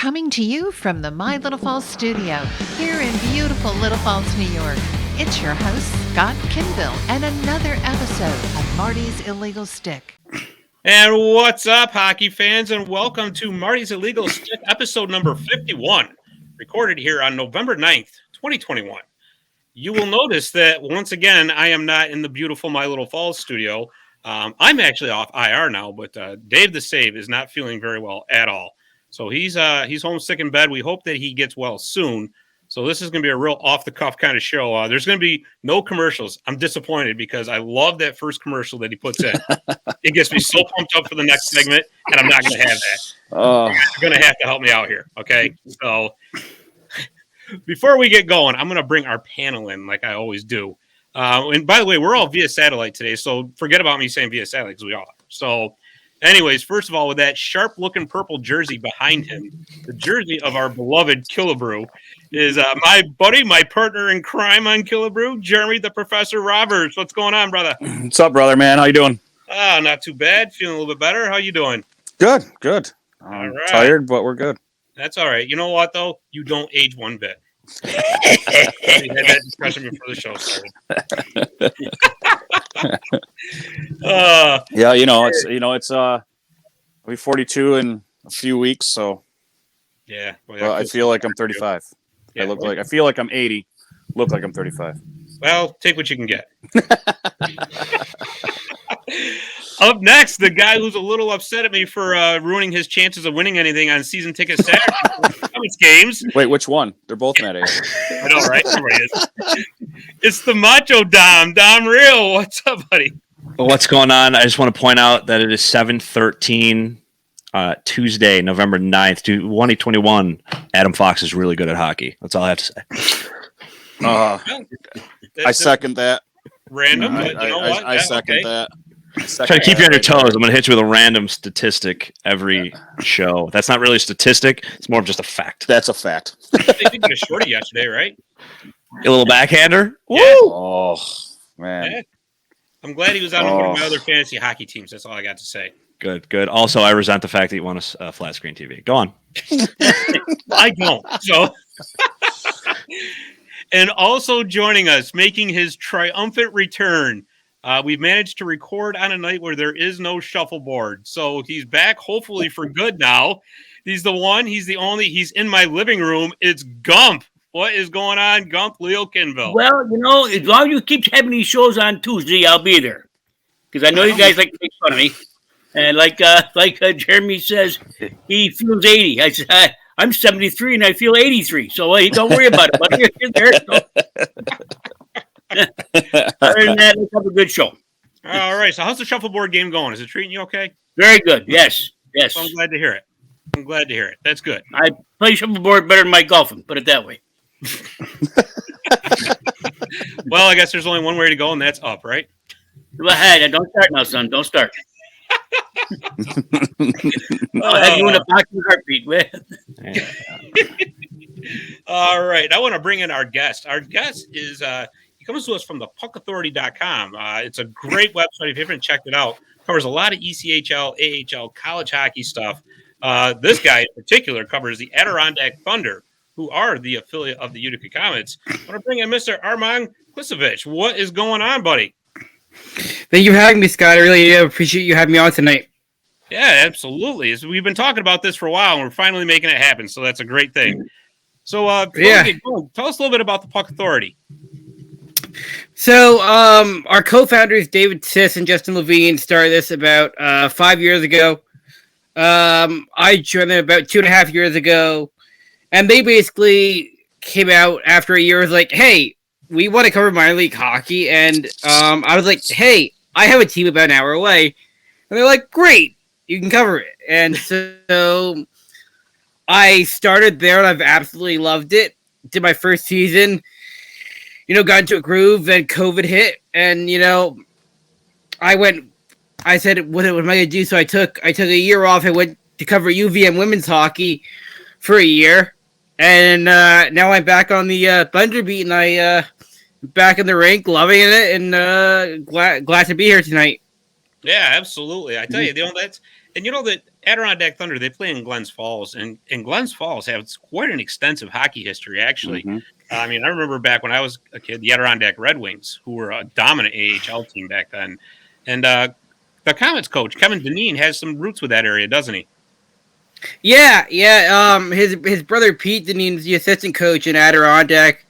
coming to you from the My Little Falls studio here in beautiful Little Falls, New York. It's your host, Scott Kinville, and another episode of Marty's Illegal Stick. And what's up, hockey fans, and welcome to Marty's Illegal Stick, episode number 51, recorded here on November 9th, 2021. You will notice that, once again, I am not in the beautiful My Little Falls studio. I'm actually off IR now, but Dave the Save is not feeling very well at all. So he's home sick in bed. We hope that he gets well soon. So this is going to be a real off-the-cuff kind of show. There's going to be no commercials. I'm disappointed because I love that first commercial that he puts in. It gets me so pumped up for the next segment, and I'm not going to have that. Oh. You're going to have to help me out here, okay? So before we get going, I'm going to bring our panel in like I always do. And by the way, we're all via satellite today, so forget about me saying via satellite because we are. So anyways, first of all, with that sharp-looking purple jersey behind him, the jersey of our beloved Killebrew, is my buddy, my partner in crime on Killebrew, Jeremy the Professor Roberts. What's going on, brother? What's up, brother, man? How you doing? Not too bad. Feeling a little bit better. How you doing? Good. All right. Tired, but we're good. That's all right. You know what, though? You don't age one bit. We had that discussion before the show started. It's I'll be 42 in a few weeks, so yeah. Well, I feel like I'm 35. Yeah, I feel like I'm 80. Look like I'm 35. Well, take what you can get. Up next, the guy who's a little upset at me for ruining his chances of winning anything on season ticket Saturday games. Wait, which one? They're both Matt A. I know, right? Everybody is. It's the Macho Dom Real. What's up, buddy? What's going on? I just want to point out that it is 7/13, Tuesday, November 9th, 2021. Adam Fox is really good at hockey. That's all I have to say. I second that. Random, but you know what? I second that. Try to keep you on your toes. I'm going to hit you with a random statistic every show. That's not really a statistic. It's more of just a fact. That's a fact. They did get a shorty yesterday, right? A little backhander? Yeah. Woo! Oh, man. Yeah. I'm glad he was on one of my other fantasy hockey teams. That's all I got to say. Good. Also, I resent the fact that you want a flat screen TV. Go on. I don't. So, and also joining us, making his triumphant return, we've managed to record on a night where there is no shuffleboard. So he's back, hopefully for good now. He's the one. He's the only. He's in my living room. It's Gump. What is going on, Gump? Leo Kinville. Well, as long as you keep having these shows on Tuesday, I'll be there. Because I know you guys like to make fun of me. And like Jeremy says, he feels 80. I said, I'm 73 and I feel 83. So don't worry about it. But you're there. So. Other than that, let's have a good show. All right. So how's the shuffleboard game going? Is it treating you okay? Very good. Yes. Well, I'm glad to hear it. That's good. I play shuffleboard better than my golfing. Put it that way. Well, I guess there's only one way to go, and that's up, right? Go ahead. Don't start now, son. Don't start. I'll have you in a boxing heartbeat. All right. I want to bring in our guest. Our guest is he comes to us from the puckauthority.com. It's a great website. If you haven't checked it out, covers a lot of ECHL, AHL, college hockey stuff. This guy in particular covers the Adirondack Thunder, who are the affiliate of the Utica Comets. I want to bring in Mr. Armand Klisevich. What is going on, buddy? Thank you for having me, Scott. I really do appreciate you having me on tonight. Yeah, absolutely. We've been talking about this for a while, and we're finally making it happen, so that's a great thing. So, tell us a little bit about the Puck Authority. So, our co-founders, David Siss and Justin Levine, started this about 5 years ago. I joined them about 2.5 years ago, and they basically came out after a year was like, hey, we want to cover minor league hockey, and I was like, hey, I have a team about an hour away. And they're like, great, you can cover it. And so I started there, and I've absolutely loved it. Did my first season, got into a groove, then COVID hit, and, I said, what am I going to do? So I took a year off. I went to cover UVM women's hockey for a year, and now I'm back on the Thunder beat, and I back in the rink, loving it, and glad to be here tonight. Yeah, absolutely. I tell you, And you know that Adirondack Thunder, they play in Glens Falls, and Glens Falls has quite an extensive hockey history, actually. Mhm. I mean, I remember back when I was a kid, the Adirondack Red Wings, who were a dominant AHL team back then. And the Comets coach, Kevin Dineen, has some roots with that area, doesn't he? Yeah. His brother Pete Dineen's the assistant coach in Adirondack,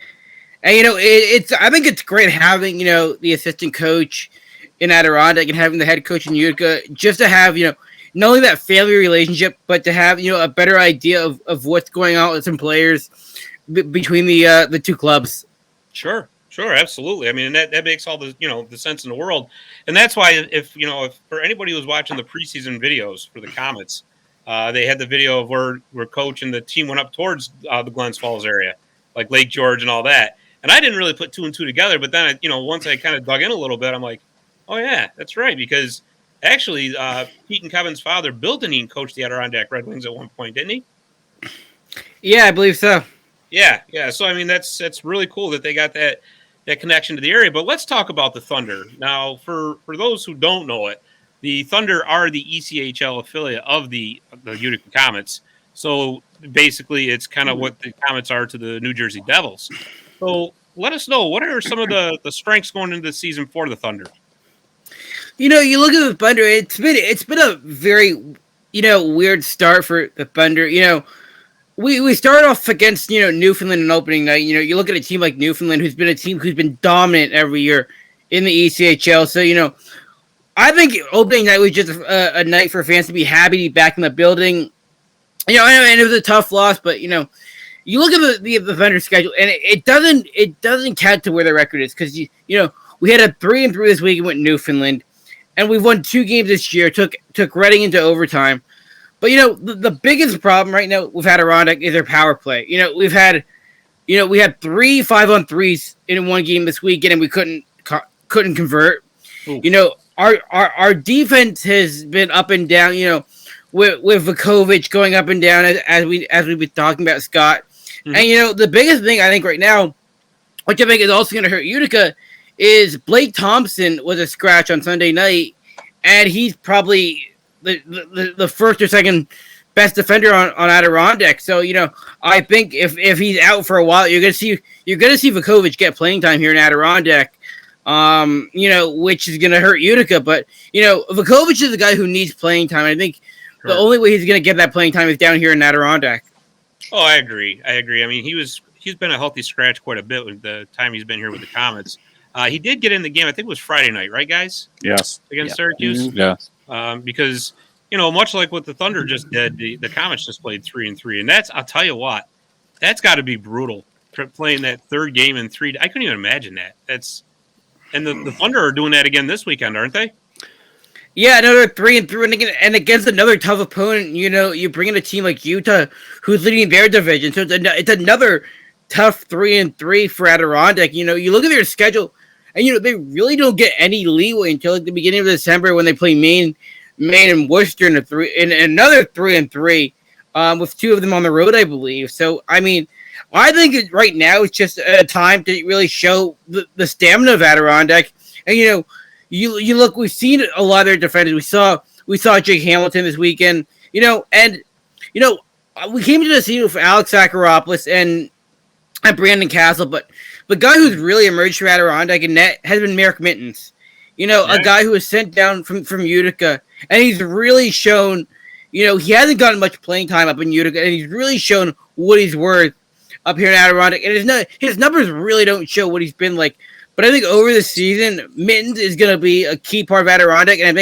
and I think it's great having the assistant coach in Adirondack and having the head coach in Utica, just to have not only that family relationship, but to have a better idea of what's going on with some players between the two clubs. Sure, absolutely. I mean, that makes all the the sense in the world, and that's why if for anybody who's watching the preseason videos for the Comets, they had the video of where coach and the team went up towards the Glens Falls area, like Lake George and all that. And I didn't really put two and two together, but then once I kind of dug in a little bit, I'm like, oh yeah, that's right, because actually Pete and Kevin's father, Bill Dineen, coached the Adirondack Red Wings at one point, didn't he? Yeah, I believe so. Yeah. So I mean, that's really cool that they got that connection to the area. But let's talk about the Thunder now. For those who don't know it, the Thunder are the ECHL affiliate of the Utica Comets. So basically, it's kind of what the Comets are to the New Jersey Devils. So let us know, what are some of the strengths going into the season for the Thunder? You look at the Thunder. It's been a very weird start for the Thunder. We started off against Newfoundland in opening night. You look at a team like Newfoundland, who's been a team who's been dominant every year in the ECHL. So I think opening night was just a night for fans to be happy to be back in the building. And it was a tough loss, but you look at the Thunder schedule, and it doesn't count to where the record is, because we had a 3-3 this week and went Newfoundland, and we've won 2 games this year. Took Reading into overtime. But the biggest problem right now with Adirondack is their power play. We had 3 5-on-3s in one game this weekend, and we couldn't convert. Ooh. Our defense has been up and down. With Vukovic going up and down as we've been talking about, Scott. Mm-hmm. And the biggest thing I think right now, which I think is also going to hurt Utica, is Blake Thompson was a scratch on Sunday night, and he's probably the first or second best defender on Adirondack. So I think if he's out for a while, you're gonna see Vukovic get playing time here in Adirondack. Which is gonna hurt Utica. But Vukovic is the guy who needs playing time. I think the only way he's gonna get that playing time is down here in Adirondack. Oh, I agree. I mean, he's been a healthy scratch quite a bit with the time he's been here with the Comets. He did get in the game. I think it was Friday night, right, guys? Yes. Against Syracuse. Mm-hmm. Yeah. Because much like what the Thunder just did, the Comets just played 3-3, and I'll tell you what, that's got to be brutal, playing that third game in 3. I couldn't even imagine that. And the Thunder are doing that again this weekend, aren't they? Yeah, another 3-3, and against another tough opponent. You bring in a team like Utah, who's leading their division, so it's another tough 3-3 for Adirondack. You look at their schedule, and they really don't get any leeway until like the beginning of December, when they play Maine and Worcester in another 3-3, with 2 of them on the road, I believe. So I mean, I think right now it's just a time to really show the stamina of Adirondack. And you look, we've seen a lot of their defenders. We saw Jake Hamilton this weekend. We came to the season with Alex Sakaropoulos and Brandon Castle, but the guy who's really emerged for Adirondack in net has been Merrick Mittens. A guy who was sent down from Utica, and he's really shown. He hasn't gotten much playing time up in Utica, and he's really shown what he's worth up here in Adirondack. And his numbers really don't show what he's been like. But I think over the season, Mittens is going to be a key part of Adirondack, and I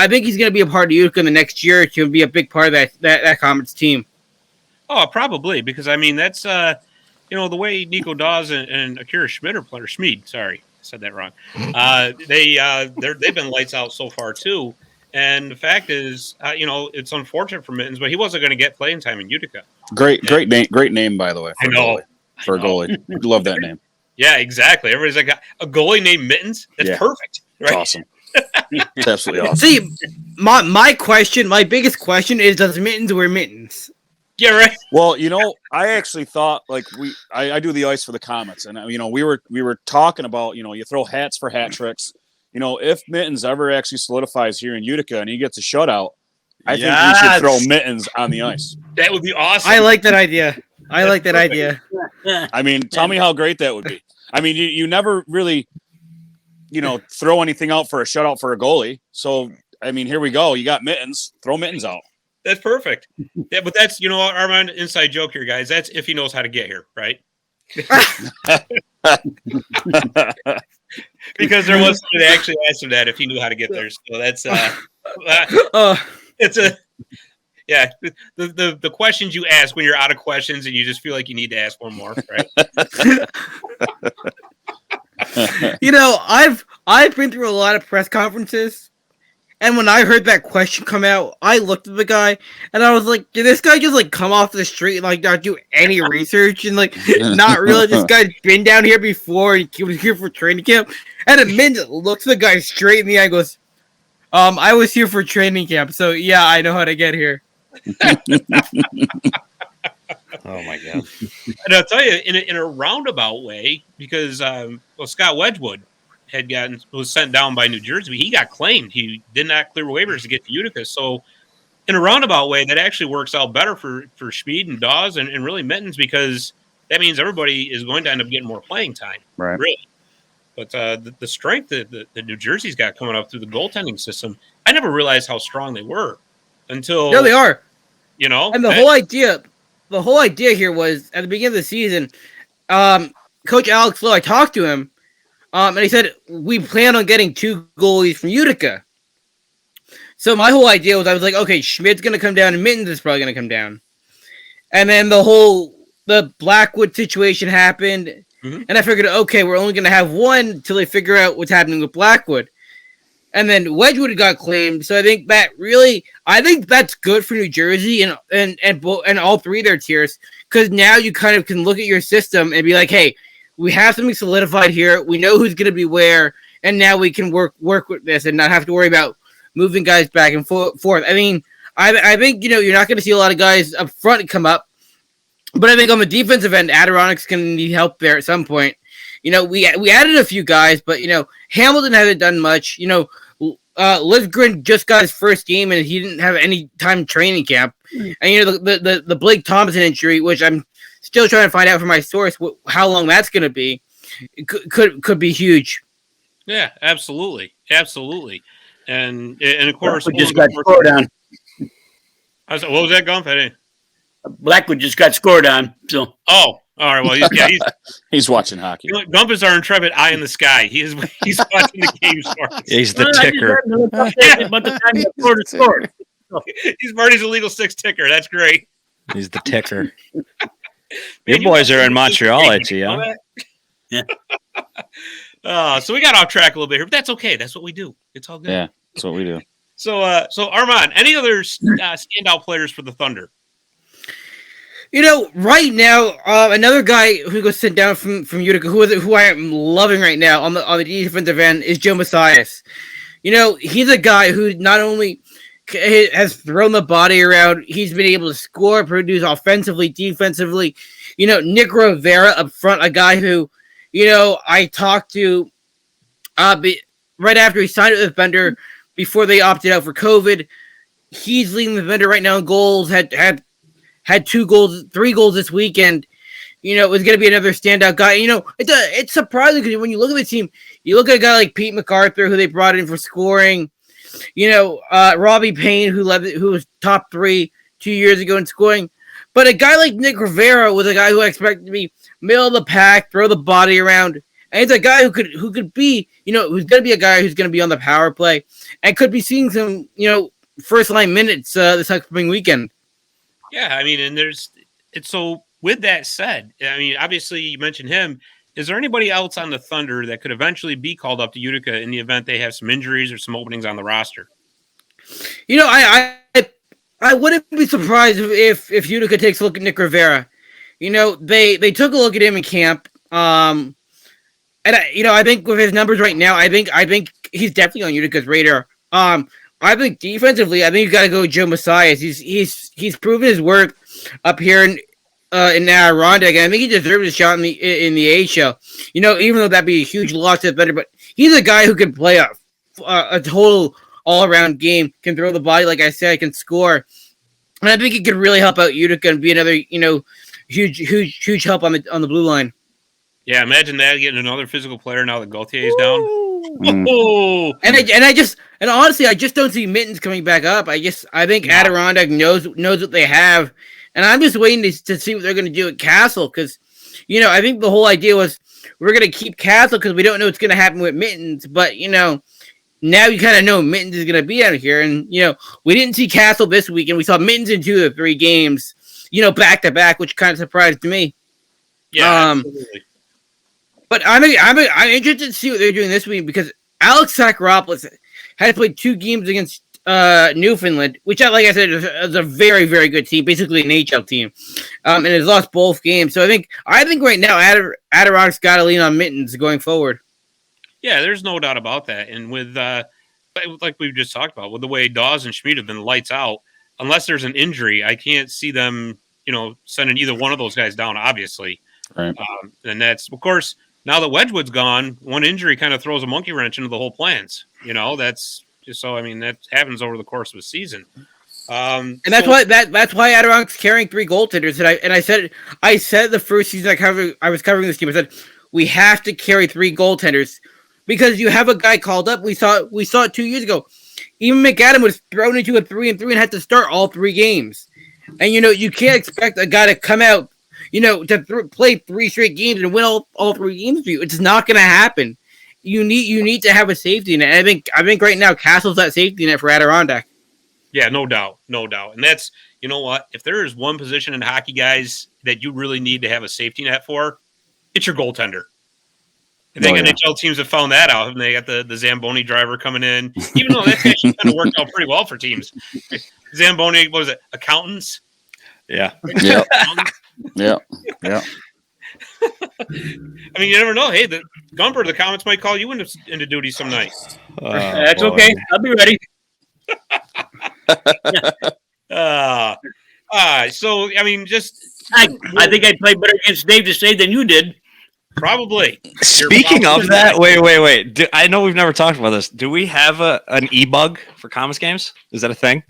think he's going to be a part of Utica in the next year or two and be a big part of that Comets team. Oh, probably, because I mean that's the way Nico Dawes and Akira Schmid are players. Schmid, sorry, I said that wrong. They've been lights out so far too. And the fact is, it's unfortunate for Mittens, but he wasn't going to get playing time in Utica. Great name, by the way. I know. For a goalie. Love that name. Yeah, exactly. Everybody's like, a goalie named Mittens? That's perfect. Right? It's awesome. It's absolutely awesome. See, my biggest question is, does Mittens wear mittens? Yeah, right. Well, I actually thought I do the ice for the Comets, and we were talking about you throw hats for hat tricks. If Mittens ever actually solidifies here in Utica and he gets a shutout, I think we should throw mittens on the ice. That would be awesome. I like that idea. I mean, tell me how great that would be. I mean, you never really, throw anything out for a shutout for a goalie. So, I mean, here we go. You got mittens. Throw mittens out. That's perfect. Yeah, but that's, our inside joke here, guys. That's if he knows how to get here, right? Because there was somebody that actually asked him that if he knew how to get there. So that's it's a the questions you ask when you're out of questions and you just feel like you need to ask one more, right? I've been through a lot of press conferences, and when I heard that question come out, I looked at the guy and I was like, did this guy just come off the street and not do any research and not really this guy's been down here before and he was here for training camp? And a minute looks the guy straight in the eye and goes, I was here for training camp, so yeah, I know how to get here. Oh my god! And I'll tell you, in a roundabout way, because Scott Wedgwood was sent down by New Jersey. He got claimed. He did not clear waivers to get to Utica. So, in a roundabout way, that actually works out better for Speed and Dawes and really Mittens, because that means everybody is going to end up getting more playing time. Right. Really. But the strength that New Jersey's got coming up through the goaltending system, I never realized how strong they were until. No, they are. And the whole idea here was at the beginning of the season, Coach Alex Lowe, I talked to him, and he said, we plan on getting 2 goalies from Utica. So my whole idea was, I was like, okay, Schmidt's going to come down and Mittens is probably going to come down. And then the Blackwood situation happened. Mm-hmm. And I figured, okay, we're only going to have 1 until they figure out what's happening with Blackwood. And then Wedgwood got claimed. So I think that's good for New Jersey and all 3 of their tiers. Because now you kind of can look at your system and be like, hey, we have something solidified here. We know who's going to be where. And now we can work with this and not have to worry about moving guys back and forth. I mean, I think, you're not going to see a lot of guys up front come up. But I think on the defensive end, Adirondack's going to need help there at some point. We added a few guys, but, Hamilton hasn't done much. Lithgren just got his first game, and he didn't have any time training camp. And, the Blake Thompson injury, which I'm still trying to find out from my source how long that's going to be, could be huge. Yeah, absolutely. And of course, just got scored on. I said, what was that, Gump? Blackwood just got scored on. So. Oh, all right. Well, he's watching hockey. Gump is our intrepid eye in the sky. He's watching the game for us. He's the ticker. But the time he scored. He's Marty's illegal 6 ticker. That's great. He's the ticker. Your boys are in Montreal, I see. Huh? Yeah. So we got off track a little bit here, but that's okay. That's what we do. It's all good. Yeah, that's what we do. So Armand, any other standout players for the Thunder? Right now, another guy who goes sent down from Utica, who I am loving right now on the defensive end, is Joe Masias. He's a guy who not only has thrown the body around, he's been able to score, produce offensively, defensively. Nick Rivera up front, a guy who, I talked to right after he signed with Bender, before they opted out for COVID. He's leading the Bender right now in goals, had 2 goals, 3 goals this weekend. It was going to be another standout guy. It's surprising because when you look at the team, you look at a guy like Pete MacArthur, who they brought in for scoring. Robbie Payne, who was top 3 2 years ago in scoring. But a guy like Nick Rivera was a guy who I expected to be middle of the pack, throw the body around. And it's a guy who could be, who's going to be a guy who's going to be on the power play and could be seeing some, first line minutes this upcoming weekend. Yeah, I mean, and so with that said, I mean, obviously you mentioned him. Is there anybody else on the Thunder that could eventually be called up to Utica in the event they have some injuries or some openings on the roster? I wouldn't be surprised if Utica takes a look at Nick Rivera. They took a look at him in camp. And I think with his numbers right now, I think he's definitely on Utica's radar. I think defensively, I think you've got to go with Joe Masias. He's proven his work up here in Adirondack, and I think he deserves a shot in the AHL. Even though that'd be a huge loss to the better, but he's a guy who can play a total all-around game. Can throw the body, like I said, can score. And I think it could really help out Utica and be another, huge help on the blue line. Yeah, imagine that, getting another physical player now that Gauthier is down. Mm. And honestly, I just don't see Mittens coming back up. I think Adirondack knows what they have, and I'm just waiting to see what they're going to do at Castle, because, I think the whole idea was we're going to keep Castle because we don't know what's going to happen with Mittens, but now you kind of know Mittens is going to be out here, and we didn't see Castle this week, and we saw Mittens in 2 of the 3 games, back to back, which kind of surprised me. Yeah, absolutely. But I'm interested to see what they're doing this week, because Alex Sakharopoulos had played 2 games against Newfoundland, which, like I said, is a very, very good team, basically an HL team, and has lost both games. So I think right now Adirondack's got to lean on Mittens going forward. Yeah, there's no doubt about that. And with like we've just talked about, with the way Dawes and Schmid have been lights out, unless there's an injury, I can't see them, sending either one of those guys down. Obviously, Right. And that's, of course, now that Wedgwood's gone, one injury kind of throws a monkey wrench into the whole plans. That's just so. I mean, that happens over the course of a season. And that's why Adirondack's carrying 3 goaltenders. And I said the first season I was covering this team. I said we have to carry 3 goaltenders because you have a guy called up. We saw it 2 years ago. Even McAdam was thrown into a 3-3 and had to start all 3 games. And you can't expect a guy to come out, to play 3 straight games and win all 3 games for you. It's not going to happen. You need to have a safety net. And I think right now Castle's that safety net for Adirondack. Yeah, no doubt. And that's, what? If there is one position in hockey, guys, that you really need to have a safety net for, it's your goaltender. I think NHL teams have found that out, and they got the Zamboni driver coming in, even though that's actually kind of worked out pretty well for teams. Zamboni, what was it, accountants? Yeah. Yeah. Yeah. I mean, you never know. Hey, the Gumper, the comments might call you into duty some night. That's okay. I'll be ready. So, I mean, I think I played better against Dave to save than you did. Probably. Speaking of that, wait. I know we've never talked about this. Do we have an e-bug for Commerce games? Is that a thing?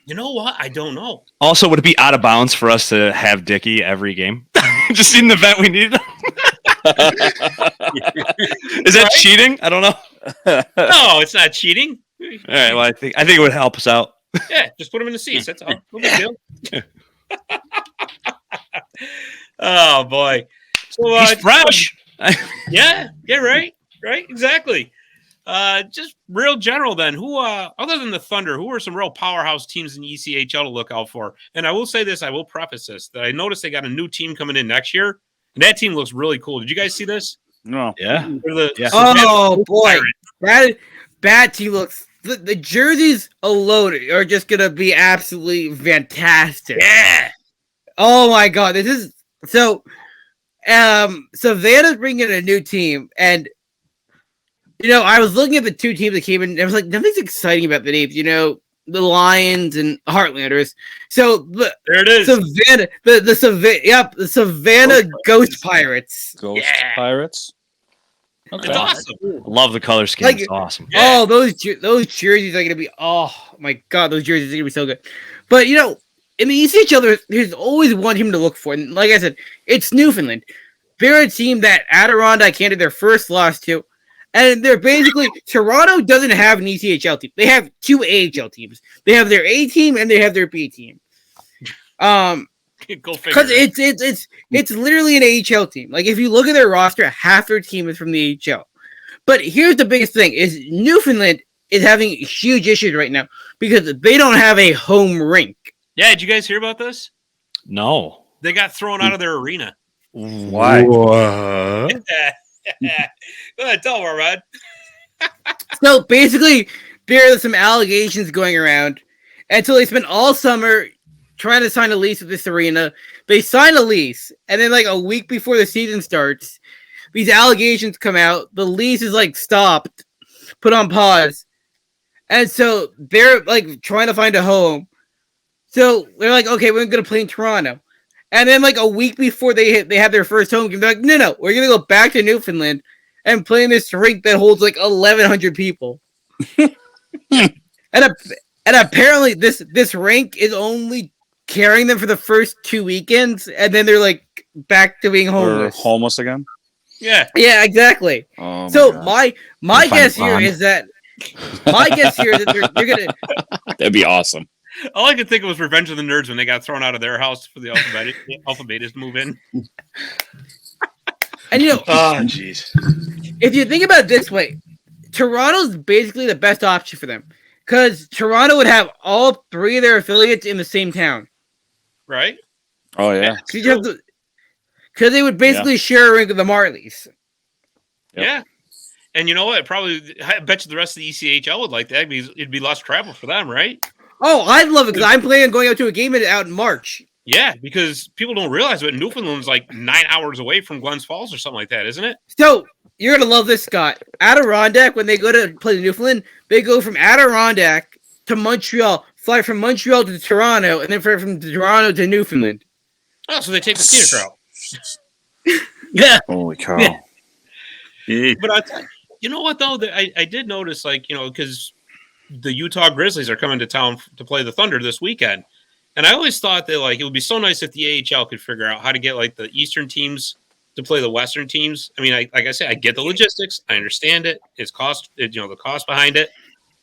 You know what? I don't know. Also, would it be out of bounds for us to have Dickie every game? Just in the event we need it? Is that cheating? I don't know. No, it's not cheating. All right. Well, I think it would help us out. Yeah, just put him in the seats. That's all. No big deal. Oh boy. So he's fresh. Yeah, right, exactly. Just real general then. Who, other than the Thunder, who are some real powerhouse teams in ECHL to look out for? And I will say this, I will preface this, that I noticed they got a new team coming in next year, and that team looks really cool. Did you guys see this? No. Yeah. Oh boy, that team looks. The jerseys alone are just gonna be absolutely fantastic. Yeah. Oh my god, this is so. Savannah's bringing a new team, and I was looking at the 2 teams that came in, and I was like, nothing's exciting about the names. The Lions and Heartlanders. So there it is. Savannah, the Savannah Ghost Pirates. Ghost Pirates. Okay. It's awesome. Love the color scheme. It's awesome. Oh, those jerseys are gonna be. Oh my god, those jerseys are gonna be so good. But in the ECHL, there's always one team to look for, and like I said, it's Newfoundland. They're a team that Adirondack handed their first loss to, and they're basically Toronto doesn't have an ECHL team. They have 2 AHL teams. They have their A team and they have their B team. Go figure. Because it's literally an AHL team. Like if you look at their roster, half their team is from the AHL. But here's the biggest thing: is Newfoundland is having huge issues right now because they don't have a home rink. Yeah, did you guys hear about this? No. They got thrown out of their arena. Why? Go ahead, tell me, Rod. So basically, there are some allegations going around until they spent all summer trying to sign a lease with this arena. They sign a lease, and then like a week before the season starts, these allegations come out. The lease is like stopped, put on pause, and so they're like trying to find a home. So they're like, okay, we're going to play in Toronto. And then like a week before they have their first home game, they're like, no, we're going to go back to Newfoundland and play in this rink that holds like 1,100 people. And apparently this rank is only carrying them for the first 2 weekends, and then they're like back to being Or homeless. homeless again. Yeah. Yeah, exactly. Oh, So God. my Find guess here Ron. is that they're gonna. That'd be awesome. All I could think of was Revenge of the Nerds when they got thrown out of their house for the alphabetists to move in. And you know, Oh, jeez. if you think about it this way, Toronto's basically the best option for them because Toronto would have all 3 of their affiliates in the same town. Right? Oh yeah. Because they would basically share a ring with the Marlies. Yep. Yeah. And you know what? I bet you the rest of the ECHL would like that because it'd be less travel for them, right? Oh, I'd love it because I'm planning on going out to a game out in March. Yeah, because people don't realize it. Newfoundland's like 9 hours away from Glens Falls or something like that, isn't it? So you're gonna love this, Scott. Adirondack, when they go to play Newfoundland, they go from Adirondack to Montreal, fly from Montreal to Toronto, and then fly from Toronto to Newfoundland. Oh, so they take the theater out. Yeah. Holy cow. Yeah. But you know what, though? I did notice, like, because the Utah Grizzlies are coming to town to play the Thunder this weekend. And I always thought that, like, it would be so nice if the AHL could figure out how to get, like, the Eastern teams to play the Western teams. I mean, like I said, I get the logistics. I understand it. It's the cost behind it.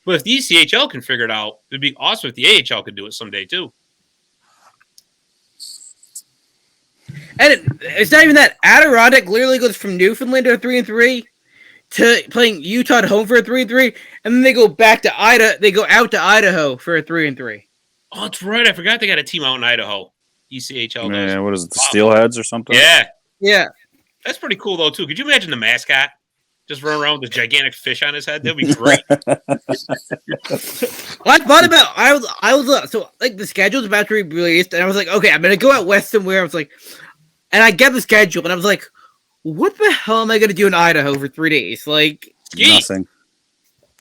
But if the ECHL can figure it out, it'd be awesome if the AHL could do it someday, too. And it's not even that. Adirondack literally goes from Newfoundland to 3-3 to playing Utah at home for a 3-3, and then they go back to Idaho. They go out to Idaho for a 3-3. Oh, that's right. I forgot they got a team out in Idaho. ECHL does. Man, what is it? The Steelheads or something? Yeah. Yeah. That's pretty cool, though, too. Could you imagine the mascot just running around with a gigantic fish on his head? That'd be great. Well, I thought about I was so like the schedule's about to be released, and I was like, okay, I'm gonna go out west somewhere. I was like, and I get the schedule, and I was like, what the hell am I gonna do in Idaho for 3 days? Like Ski. Nothing.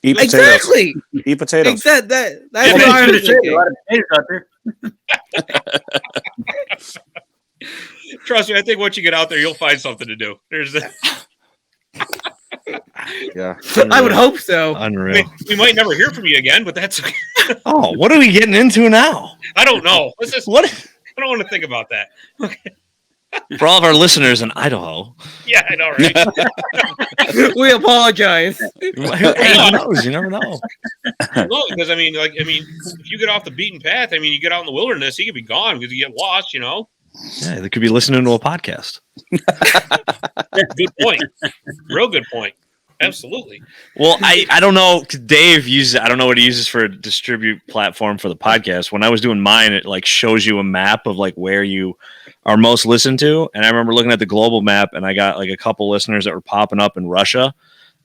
Eat potatoes. exactly. Eat potatoes. That's Yeah, what man, I was A thinking. lot of potatoes out there. Trust me, I think once you get out there, you'll find something to do. Yeah. I would hope so. Unreal. We might never hear from you again, but that's Oh, what are we getting into now? I don't know. What I don't want to think about that. for all of our listeners in Idaho? Yeah, I know, right? We apologize. Hey, who knows? You never know. No, because I mean, if you get off the beaten path, you get out in the wilderness, you could be gone because you get lost. Yeah, they could be listening to a podcast. Good point. Real good point. Absolutely. Well, I don't know. Dave uses, I don't know what he uses for a distribute platform for the podcast. When I was doing mine, it like shows you a map of like where you are most listened to. And I remember looking at the global map, and I got like a couple listeners that were popping up in Russia,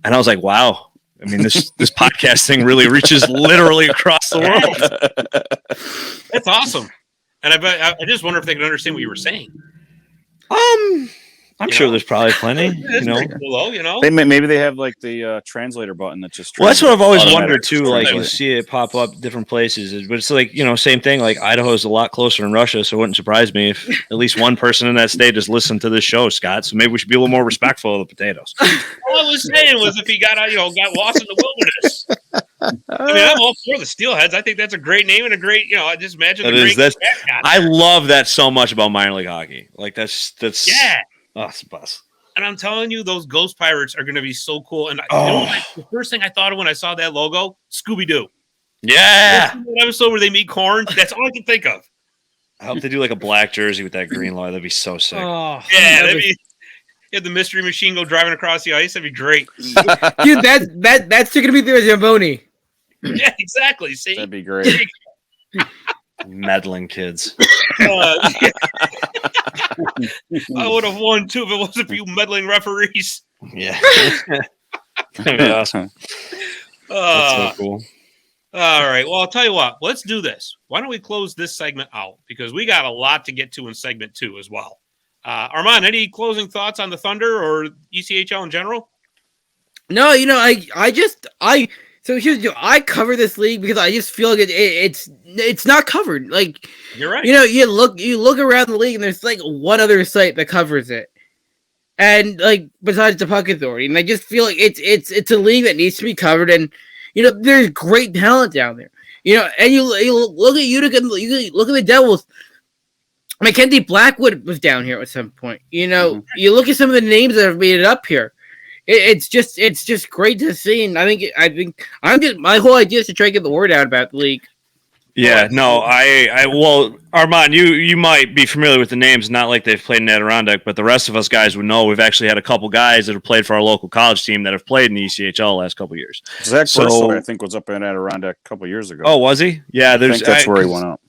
and I was like, wow. I mean, this podcast thing really reaches literally across the world. That's awesome. And I just wonder if they can understand what you were saying. I'm sure there's probably plenty. That's pretty cool, though, Maybe they have like the translator button that just. Well, that's what I've always automatic wondered too. Like you translate. see it pop up different places, but it's like same thing. Like Idaho is a lot closer than Russia, so it wouldn't surprise me if at least one person in that state just listened to this show, Scott. So maybe we should be a little more respectful of the potatoes. All I was saying was if he got out, got lost in the wilderness. I'm all for the Steelheads. I think that's a great name and a great, I just imagine That the is- great that's- mascot. I love that so much about minor league hockey. Like that's Yeah. Oh, it's the best. And I'm telling you, those Ghost Pirates are going to be so cool. And the first thing I thought of when I saw that logo, Scooby-Doo. Yeah. That episode where they meet corn, that's all I can think of. I hope they do like a black jersey with that green line. That'd be so sick. Oh, Yeah, that'd be. Have the mystery machine go driving across the ice. That'd be great. dude, that's still gonna be the Zamboni. Yeah, exactly. See, That'd be great. Meddling kids. I would have won too if it wasn't for you meddling referees. Yeah. That'd be awesome. That's so cool. All right. Well, I'll tell you what. Let's do this. Why don't we close this segment out? Because we got a lot to get to in segment 2 as well. Armand, any closing thoughts on the Thunder or ECHL in general? No, so here's the deal. I cover this league because I just feel like it's not covered. Like You're right. you look around the league and there's like one other site that covers it, and like besides the Puck Authority, and I just feel like it's a league that needs to be covered. And There's great talent down there. And you look at Utica, you look at the Devils. Mackenzie Blackwood was down here at some point. You look at some of the names that have made it up here. It's just great to see, and I think my whole idea is to try to get the word out about the league. Yeah, no, well, Armand, you might be familiar with the names, not like they've played in Adirondack, but the rest of us guys would know. We've actually had a couple guys that have played for our local college team that have played in the ECHL the last couple of years. Zach Bursley, I think, was up in Adirondack a couple of years ago. Oh, was he? Yeah, I think that's where he went up.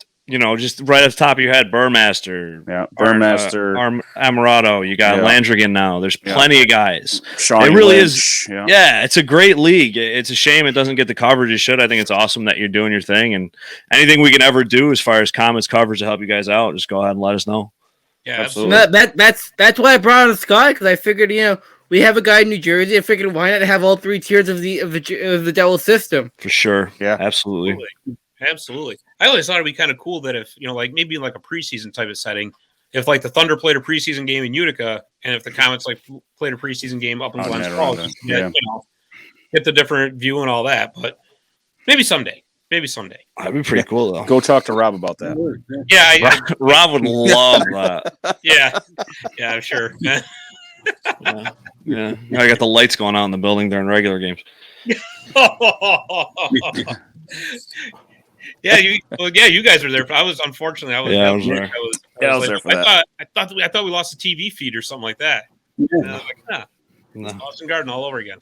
Just right off the top of your head, Burmaster. Yeah, Burmaster. Amarato. You got Landrigan now. There's plenty of guys. Shawnee it really Lynch, is. Yeah, it's a great league. It's a shame it doesn't get the coverage it should. I think it's awesome that you're doing your thing, and anything we can ever do as far as comments coverage to help you guys out, just go ahead and let us know. Yeah, absolutely. That's why I brought on Scott, because I figured we have a guy in New Jersey. I figured why not have all three tiers of the Devil system. For sure. Yeah, absolutely. Absolutely. I always thought it'd be kind of cool that if, maybe like a preseason type of setting, if like the Thunder played a preseason game in Utica, and if the Comets played a preseason game up in Glens Falls, get the different view and all that. But maybe someday. That'd be pretty cool, though. Go talk to Rob about that. Yeah, Rob would love that. Yeah, I'm sure. Yeah. I got the lights going on in the building during regular games. You guys were there. I was unfortunately. I was there. I was there for that. I thought we lost the TV feed or something like that. Yeah. And I was like, no. Austin Garden all over again.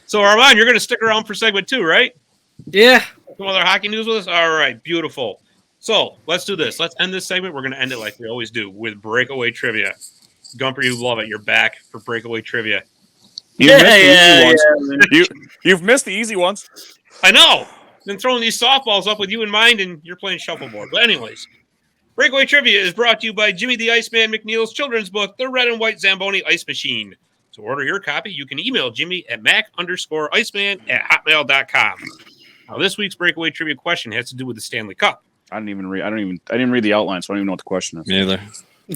So Armand, you're going to stick around for segment 2, right? Yeah. Some other hockey news with us. All right, beautiful. So let's do this. Let's end this segment. We're going to end it like we always do with Breakaway Trivia. Gumper, you love it. You're back for Breakaway Trivia. You've missed the easy ones. I know. Been throwing these softballs up with you in mind, and you're playing shuffleboard. But anyways, Breakaway Trivia is brought to you by Jimmy the Iceman McNeil's children's book, The Red and White Zamboni Ice Machine. To order your copy, you can email Jimmy at mac_iceman@hotmail.com. Now, this week's Breakaway Trivia question has to do with the Stanley Cup. I didn't read the outline, so I don't even know what the question is. Me either.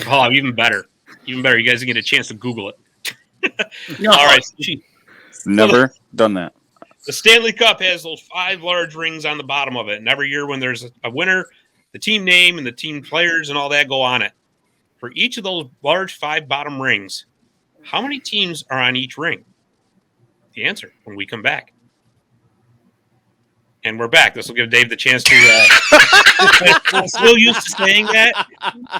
Oh, even better. You guys can get a chance to Google it. No, all right. Never done that. The Stanley Cup has those 5 large rings on the bottom of it. And every year when there's a winner, the team name and the team players and all that go on it. For each of those large 5 bottom rings, how many teams are on each ring? The answer when we come back. And we're back. This will give Dave the chance to. I'm still used to saying that.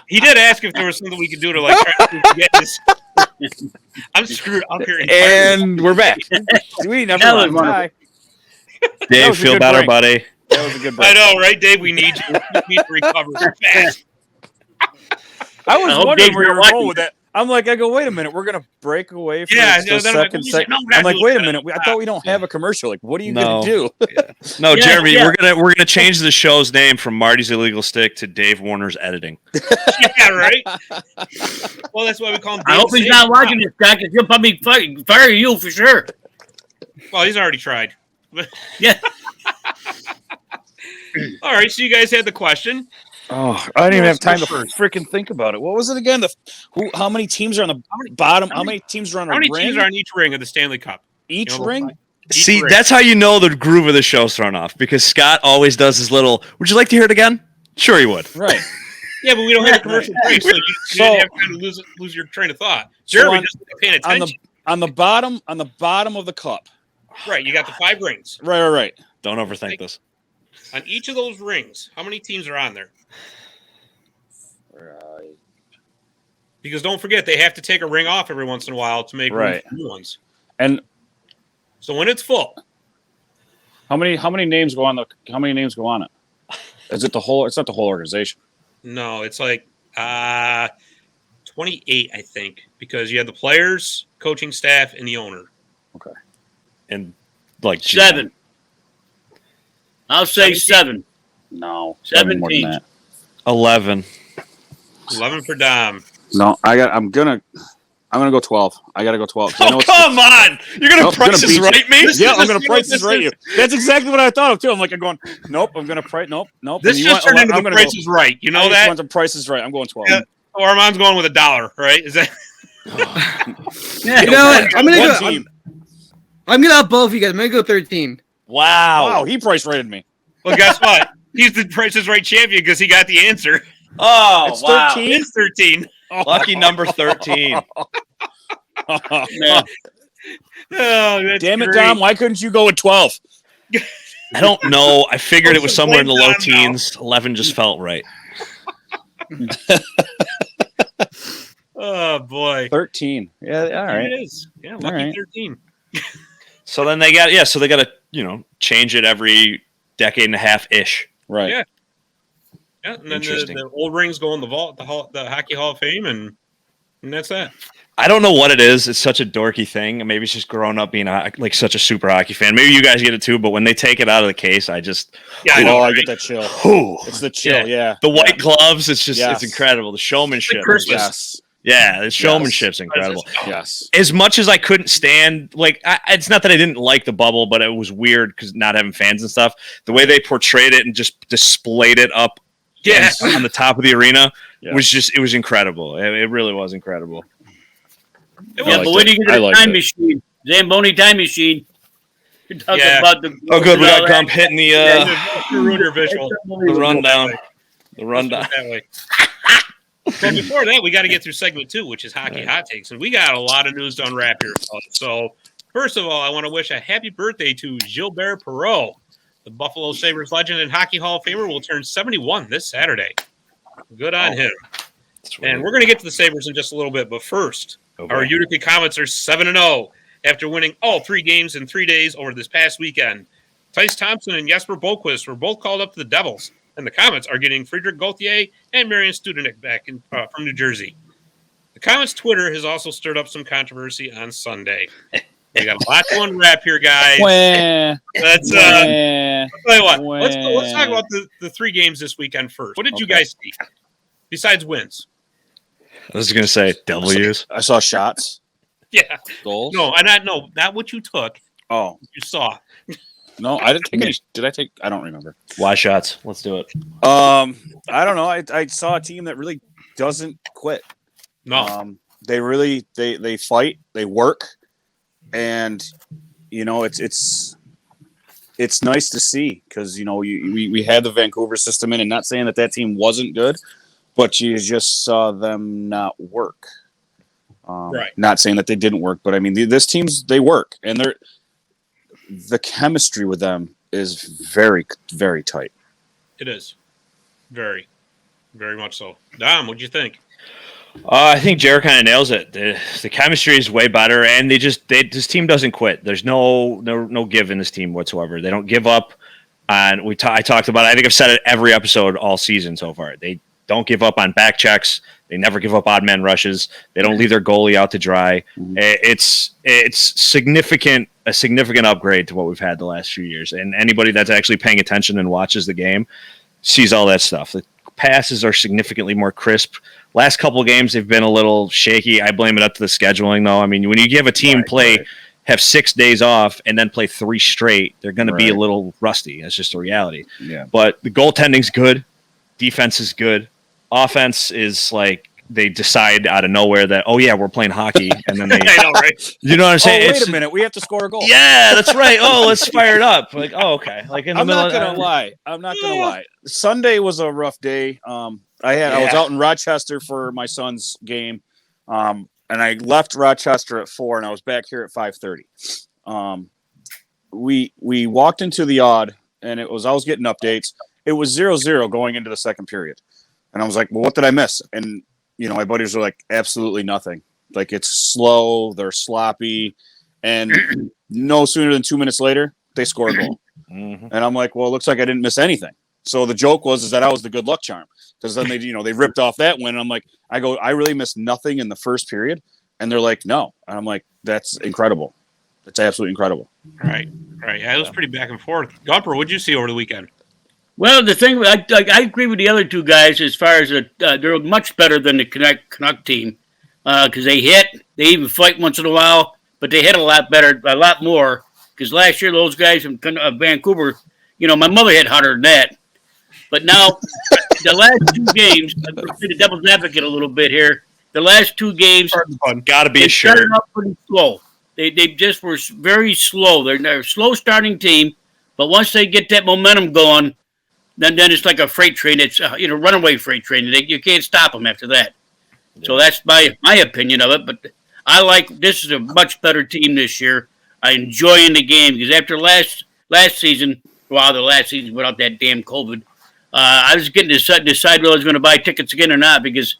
He did ask if there was something we could do to try to get this. I'm screwed up here. And we're back. We never mind. Dave, feel better, buddy. That was a good break. I know, right, Dave? We need you. We need to recover fast. I was wondering where you were going with that. I go, wait a minute, we're gonna break away for the second second. I'm like, wait a minute, I thought we don't have a commercial. Like, what are you gonna do? No, Jeremy, we're gonna change the show's name from Marty's Illegal Stick to Dave Warner's Editing. Yeah, right. Well, that's why we call him. I hope he's not watching this guy, because he'll probably fire you for sure. Well, he's already tried. Yeah. All right, so you guys had the question. Oh, I didn't even have time to freaking think about it. What was it again? How many teams are on the bottom? How many teams are on a ring? How many teams are on each ring of the Stanley Cup? Each ring? See, that's how you know the groove of the show's thrown off, because Scott always does his little, would you like to hear it again? Sure, he would. Right. Yeah, but we don't have a commercial break, so you didn't have time to lose your train of thought. Jeremy just paying attention. On the bottom of the cup. Right, you got the 5 rings. Right. Don't overthink this. On each of those rings, how many teams are on there? Right. Because don't forget, they have to take a ring off every once in a while to make room for new ones. And so when it's full, how many names go on it? Is it the whole? It's not the whole organization. No, it's like 28, I think, because you have the players, coaching staff, and the owner. Okay. And 7. I'll say 7. No, 17. More than that. 11. 11 for Dom. No, I'm gonna go 12. I gotta go 12. Oh, come on! You're gonna price this right me? Yeah, I'm gonna price this right you. That's exactly what I thought of too. I'm going, nope. I'm gonna price. Nope. This just turned into the Price is Right. You know that? The Price is Right. I'm going 12. Yeah. So Armand's going with $1. Right? Is that? You know what? I'm gonna One go. team. I'm gonna up both of you guys. I'm gonna go 13. Wow, he price rated me. Well, guess what? He's the Price is Right champion because he got the answer. Oh, It's 13. It's 13. Lucky number 13. Man, Oh, that's Damn it, great. Dom! Why couldn't you go with 12? I don't know. I figured it was somewhere in the low Blame Don now. teens. 11 just felt right. Oh boy. 13. Yeah, all right. It is. Yeah, lucky right. 13. So then they got to change it every decade and a half ish. Right. Yeah. Yeah, and then Interesting. the old rings go in the vault, the Hockey Hall of Fame, and that's that. I don't know what it is. It's such a dorky thing. Maybe it's just growing up being like such a super hockey fan. Maybe you guys get it too. But when they take it out of the case, I just Yeah, I know. I Right? get that chill. whew. It's the chill. Yeah. The white gloves. It's just Yes. it's incredible. The showmanship. Like is just- Yes. yeah, the showmanship's incredible. Yes. As much as I couldn't stand, it's not that I didn't like the bubble, but it was weird because not having fans and stuff. The way they portrayed it and just displayed it up Yeah. on the top of the arena Yeah. it was incredible. It really was incredible. It yeah, was. but when you get I a liked time it. machine, Zamboni time machine, you're talking Yeah. about the. Oh, good. We all got that. Gump hitting the You ruined your visual. the rundown. The rundown. That way. But before that, we got to get through segment 2, which is Hockey Hot Takes. And we got a lot of news to unwrap here, fellas. So, first of all, I want to wish a happy birthday to Gilbert Perreault. The Buffalo Sabres legend and Hockey Hall of Famer will turn 71 this Saturday. Good on him. And we're going to get to the Sabres in just a little bit. But first, our Utica Comets are 7-0 after winning all 3 games in 3 days over this past weekend. Tice Thompson and Jesper Boquist were both called up to the Devils. And the Comets are getting Friedrich Gauthier and Marian Studenik back from New Jersey. The Comets' Twitter has also stirred up some controversy on Sunday. We got a lot to unwrap here, guys. Let's tell you what. Let's talk about the 3 games this weekend first. What did you guys see besides wins? I was going to say W's. I saw shots, Yeah, goals. no, not what you took. Oh, You saw. no, I didn't take any. Did I take? I don't remember. Y shots. Let's do it. I don't know. I saw a team that really doesn't quit. No, They really they fight, they work, and it's nice to see because we had the Vancouver system in, and not saying that team wasn't good, but you just saw them not work. Right. Not saying that they didn't work, but I mean this team's they work, and the chemistry with them is very, very tight. it is. Very, very much so. Dom, what'd you think? I think Jared kind of nails it. The chemistry is way better, and this team doesn't quit. There's no give in this team whatsoever. They don't give up. And I talked about it. I think I've said it every episode all season so far. They don't give up on back checks. They never give up odd man rushes. They don't leave their goalie out to dry. It's a significant upgrade to what we've had the last few years. And anybody that's actually paying attention and watches the game sees all that stuff. The passes are significantly more crisp. Last couple of games they've been a little shaky. I blame it up to the scheduling, though. I mean, when you give a team have 6 days off and then play 3 straight, they're going to be a little rusty. That's just the reality. Yeah. But the goaltending's good. Defense is good. Offense is like they decide out of nowhere that, oh, yeah, we're playing hockey. And then they, I know, right? you know what I'm saying? Wait a minute, we have to score a goal. Yeah, that's right. Oh, let's fire it up. Like, oh, okay. Like in the I'm middle not gonna lie. I'm not gonna lie. Sunday was a rough day. I was out in Rochester for my son's game, and I left Rochester at 4, and I was back here at 5:30. We walked into the odd, and I was getting updates. It was 0-0 going into the second period, and I was like, "Well, what did I miss?" And my buddies were like, "Absolutely nothing. Like it's slow. They're sloppy." And no sooner than 2 minutes later, they score a goal. And I'm like, well, it looks like I didn't miss anything. So the joke was that I was the good luck charm because then they ripped off that win. And I'm like, I really missed nothing in the first period. And they're like, no. And I'm like, that's incredible. That's absolutely incredible. Right. Yeah, it was pretty back and forth. Gumper, what'd you see over the weekend? Well, the thing I agree with the other two guys as far as they're much better than the Canuck team because they even fight once in a while, but they hit a lot better, a lot more. Because last year those guys from Vancouver, my mother hit harder than that. But now the last 2 games, I'm going to play the devil's advocate a little bit here. the last two games, Got to be they a shirt. started off pretty slow. They just were very slow. They're a slow starting team, but once they get that momentum going, then it's like a freight train. It's runaway freight train. You can't stop them after that. Yeah. So that's my opinion of it. But this is a much better team this year. I enjoying the game because after last season, the last season without that damn COVID, I was getting to decide whether I was going to buy tickets again or not because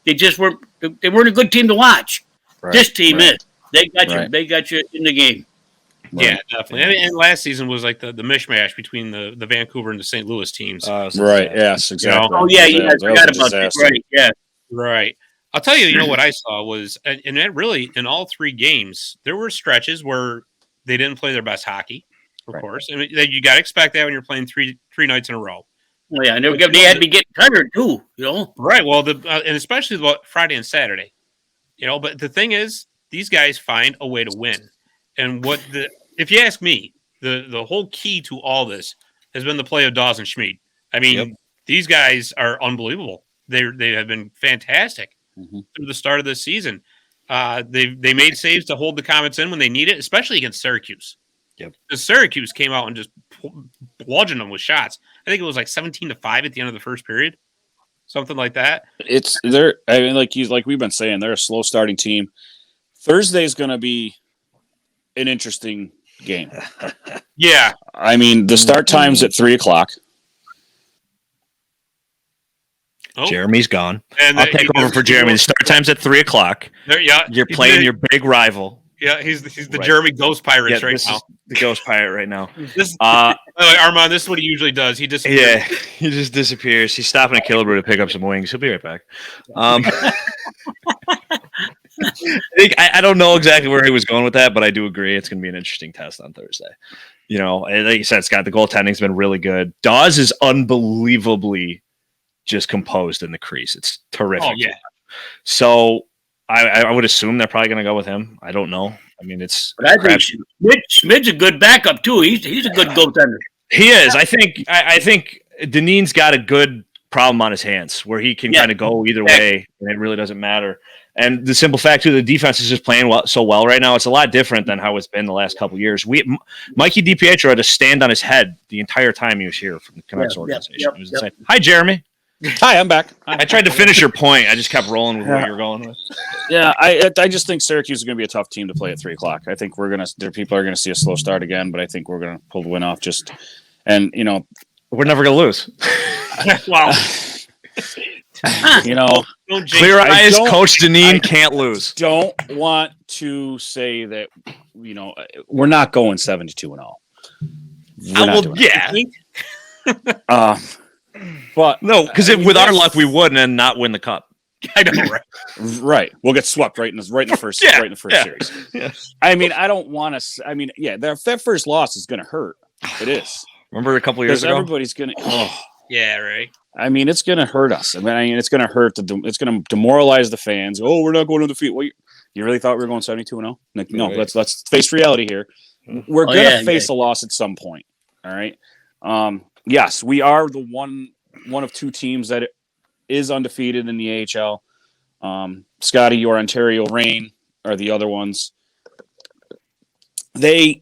they just weren't. They weren't a good team to watch. Right, this team is. They got you. They got you in the game. Yeah, definitely. And last season was like the mishmash between the Vancouver and the St. Louis teams. Right. Yes. Exactly. Oh yeah, you guys forgot about that. Right. Yeah. Right. I'll tell you. What I saw was, and that really in all three games, there were stretches where they didn't play their best hockey. Of course, and you got to expect that when you're playing three nights in a row. Well, yeah, and they had to be getting tired too. Right. Well, and especially Friday and Saturday. But the thing is, these guys find a way to win. And if you ask me, the whole key to all this has been the play of Dawes and Schmid. I mean, these guys are unbelievable. They have been fantastic through the start of this season. They made saves to hold the Comets in when they need it, especially against Syracuse. Yep. The Syracuse came out and just bludgeoned them with shots. I think it was like 17-5 at the end of the first period, something like that. Like we've been saying, they're a slow starting team. Thursday's going to be an interesting game. Yeah. I mean, the start time's at 3:00. Oh. Jeremy's gone. And I'll take over for Jeremy. The start time's at 3:00. You're playing your big rival. Yeah, he's the Jeremy Ghost Pirates right now. The Ghost Pirate right now. Armand, this is what he usually does. He disappears. Yeah, he just disappears. He's stopping at Killebrew to pick up some wings. He'll be right back. I don't know exactly where he was going with that, but I do agree it's going to be an interesting test on Thursday. Like you said, Scott, the goaltending's been really good. Dawes is unbelievably just composed in the crease. It's terrific. Oh, yeah. So I would assume they're probably going to go with him. I don't know. I mean, But I think Schmid's a good backup too. He's a good goaltender. He is. I think Dineen's got a good problem on his hands where he can kind of go either way, and it really doesn't matter. And the simple fact too, the defense is just playing so well right now. It's a lot different than how it's been the last couple of years. Mikey DiPietro had to stand on his head the entire time he was here from the Canucks organization. It was insane. Hi, Jeremy. Hi, I'm back. I tried to finish your point. I just kept rolling with what you were going with. Yeah, I just think Syracuse is going to be a tough team to play at 3:00. I think people are going to see a slow start again, but I think we're going to pull the win off. We're never going to lose. Wow. Clear eyes, Coach Dineen can't lose. Don't want to say that we're not going 72-0. But no, because with our luck, we would and not win the cup. I know, right? Right. We'll get swept right in the first series. Yeah. I mean, I don't want to. I mean, that first loss is going to hurt. It is. Remember a couple of years ago? Everybody's going to. Yeah, right. I mean, it's going to hurt us. I mean, it's going to hurt. It's going to demoralize the fans. Oh, we're not going to defeat. Well, you really thought we were going 72-0? No, let's face reality here. We're going to face a loss at some point. All right. Yes, we are the one of two teams that is undefeated in the AHL. Scotty, your Ontario Reign are the other ones. I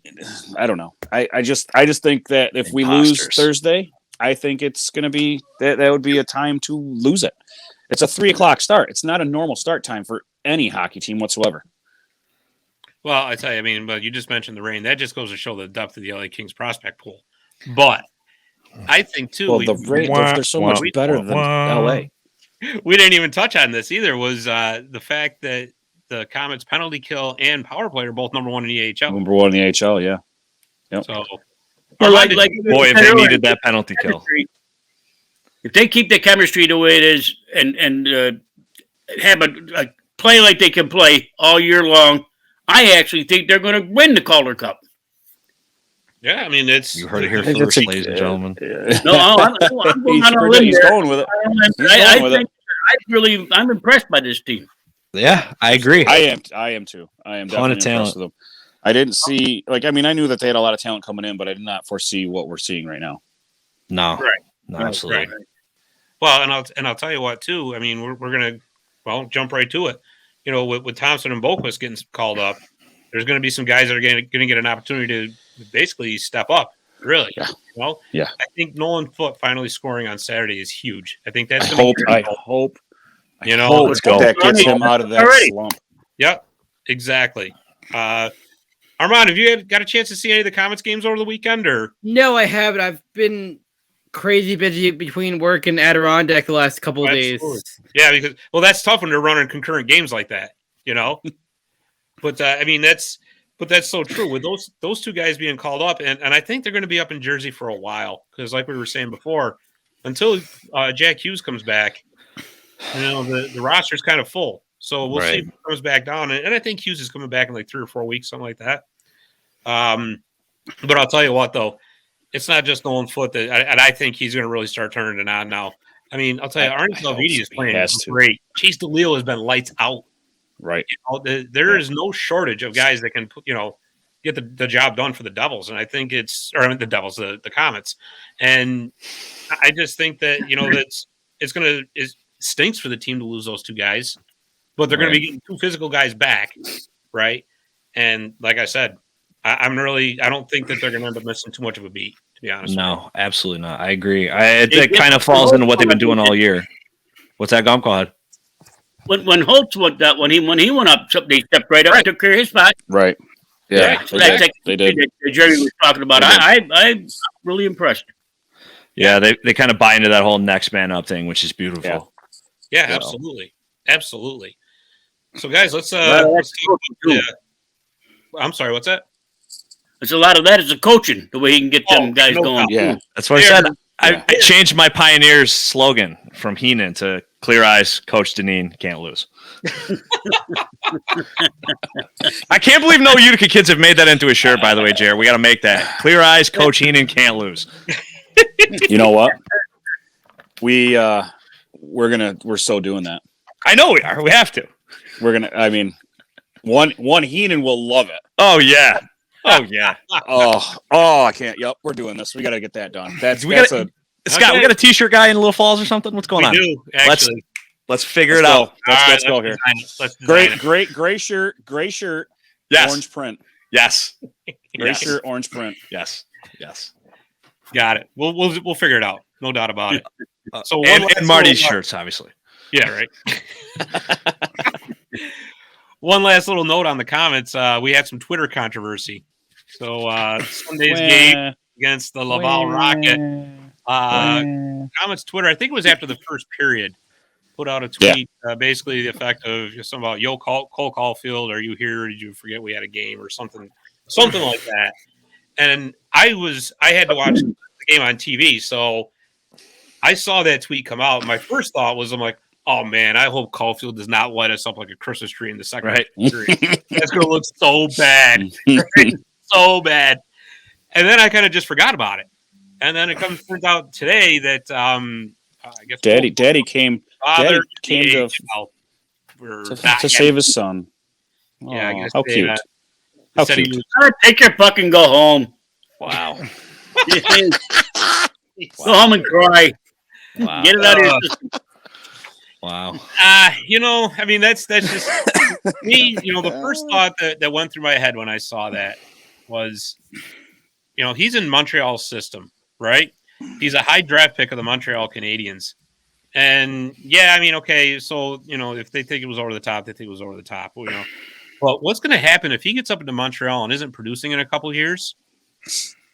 don't know. I just think that if we lose Thursday, I think it's going to be that would be a time to lose it. It's a 3:00 start. It's not a normal start time for any hockey team whatsoever. Well, I tell you, but you just mentioned the Reign. That just goes to show the depth of the LA Kings prospect pool. But I think too, the Reign, they're so much better than LA. We didn't even touch on this either. Was the fact that the Comets' penalty kill and power play are both number one in the AHL. Number one in the AHL, yeah. Yep. So, if they needed that penalty kill, if they keep the chemistry the way it is and have a play like they can play all year long, I actually think they're going to win the Calder Cup. Yeah, I mean, you heard it here first, ladies and gentlemen. No, I'm going on a limb. He's going with it. I'm impressed by this team. Yeah, I agree. I am too. I am definitely impressed with them. I didn't see I knew that they had a lot of talent coming in, but I did not foresee what we're seeing right now. No, right, no, absolutely. Right. Well, and I'll tell you what too. I mean, we're gonna well, jump right to it. You know, with Thompson and Boquist getting called up, there's going to be some guys that are going to get an opportunity to basically step up. Really, Yeah. You know, Yeah. I think Nolan Foote finally scoring on Saturday is huge. I think that's. I hope You know, that gets him out of that slump. Yep, exactly. Armand, have you got a chance to see any of the Comets games over the weekend, or No, I haven't. I've been crazy busy between work and Adirondack the last couple of days. Yeah, because that's tough when they're running concurrent games like that, you know. But I mean, that's so true with those two guys being called up, and I think they're going to be up in Jersey for a while because, like we were saying before, until Jack Hughes comes back, you know, the roster's kind of full. So we'll see if he comes back down, and I think Hughes is coming back in like 3 or 4 weeks, something like that. But I'll tell you what, though, it's not just Nolan Foote and I think he's going to really start turning it on now. I mean, I'll tell you, Arnie Salvini is playing great. Chase DeLeo has been lights out. Right. You know, there is no shortage of guys that can, you know, get the job done for the Devils, and I think the Devils, the Comets, and I just think that, you know, it stinks for the team to lose those two guys, but they're going to be getting 2 physical guys back, right? And like I said, I don't think that they're going to end up missing too much of a beat, to be honest. No, absolutely not. I agree. It kind of falls into what they've been doing all year. What's that, Gump? Go ahead. When Holtz went that when he went up, they stepped right up and took care of his spot. Right. Yeah, right. So that's they did. That Jerry was talking about. I'm really impressed. Yeah, they kind of buy into that whole next man up thing, which is beautiful. Yeah, absolutely. Absolutely. So guys, let's I'm sorry, what's that? It's a lot of that is the coaching, the way he can get them guys going. Yeah, that's what I said. I changed my Pioneers slogan from Heenan to Clear Eyes, Coach Deneen, can't lose. I can't believe no Utica kids have made that into a shirt, by the way, Jared. We got to make that. Clear Eyes, Coach Heenan, can't lose. You know what? We're so doing that. I know we are. We have to. I mean, one Heenan will love it. Oh, yeah. Oh, yeah. I can't. Yep, we're doing this. We got to get that done. Scott, we got a T-shirt guy in Little Falls or something? What's going on? We do, actually. Let's figure it out. Let's go here. Great gray shirt. Yes. Orange print. Yes. Gray shirt, orange print. Yes. Got it. We'll figure it out. No doubt about it. So and Marty's shirts, obviously. Yeah, right. One last little note on the Comets. We had some Twitter controversy. So Sunday's game against the Laval Rocket. Comets Twitter, I think it was after the first period, put out a tweet basically the effect of something about Colt Caulfield, are you here? Did you forget we had a game or something like that? And I had to watch the game on TV, so I saw that tweet come out. My first thought was, I'm like, oh man, I hope Caulfield does not light us up like a Christmas tree in the second period. That's going to look so bad. Right? So bad. And then I kind of just forgot about it. And then it turns out today that I guess Daddy came to save his son. Yeah, I guess how cute. How cute. Take your fucking go home. Wow. Go home and cry. Wow. Get it out of your system. Wow. I mean, that's just me. The first thought that went through my head when I saw that was, he's in Montreal's system, right? He's a high draft pick of the Montreal Canadiens. And yeah, I mean, okay, so, if they think it was over the top, they think it was over the top. But what's going to happen if he gets up into Montreal and isn't producing in a couple of years?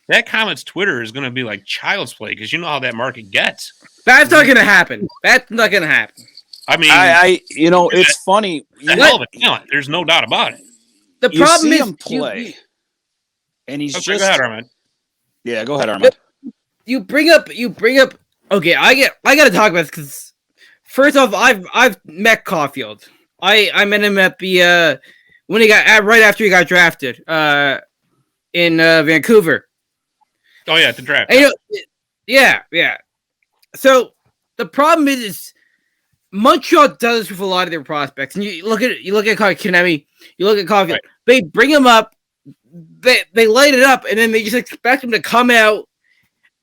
That Comets Twitter is going to be like child's play because you know how that market gets. That's not going to happen. That's not going to happen. I mean, it's funny. There's no doubt about it. The problem is him play, and he's just. Go ahead, Armand. Yeah, go ahead, Armand. You bring up. Okay, I got to talk about this because first off, I've met Caulfield. I met him at the when he got right after he got drafted in Vancouver. Oh yeah, at the draft. And, yeah. So the problem is Montreal does this with a lot of their prospects, and you look at Konemi, you look at Caulfield. Right. They bring him up, they light it up, and then they just expect him to come out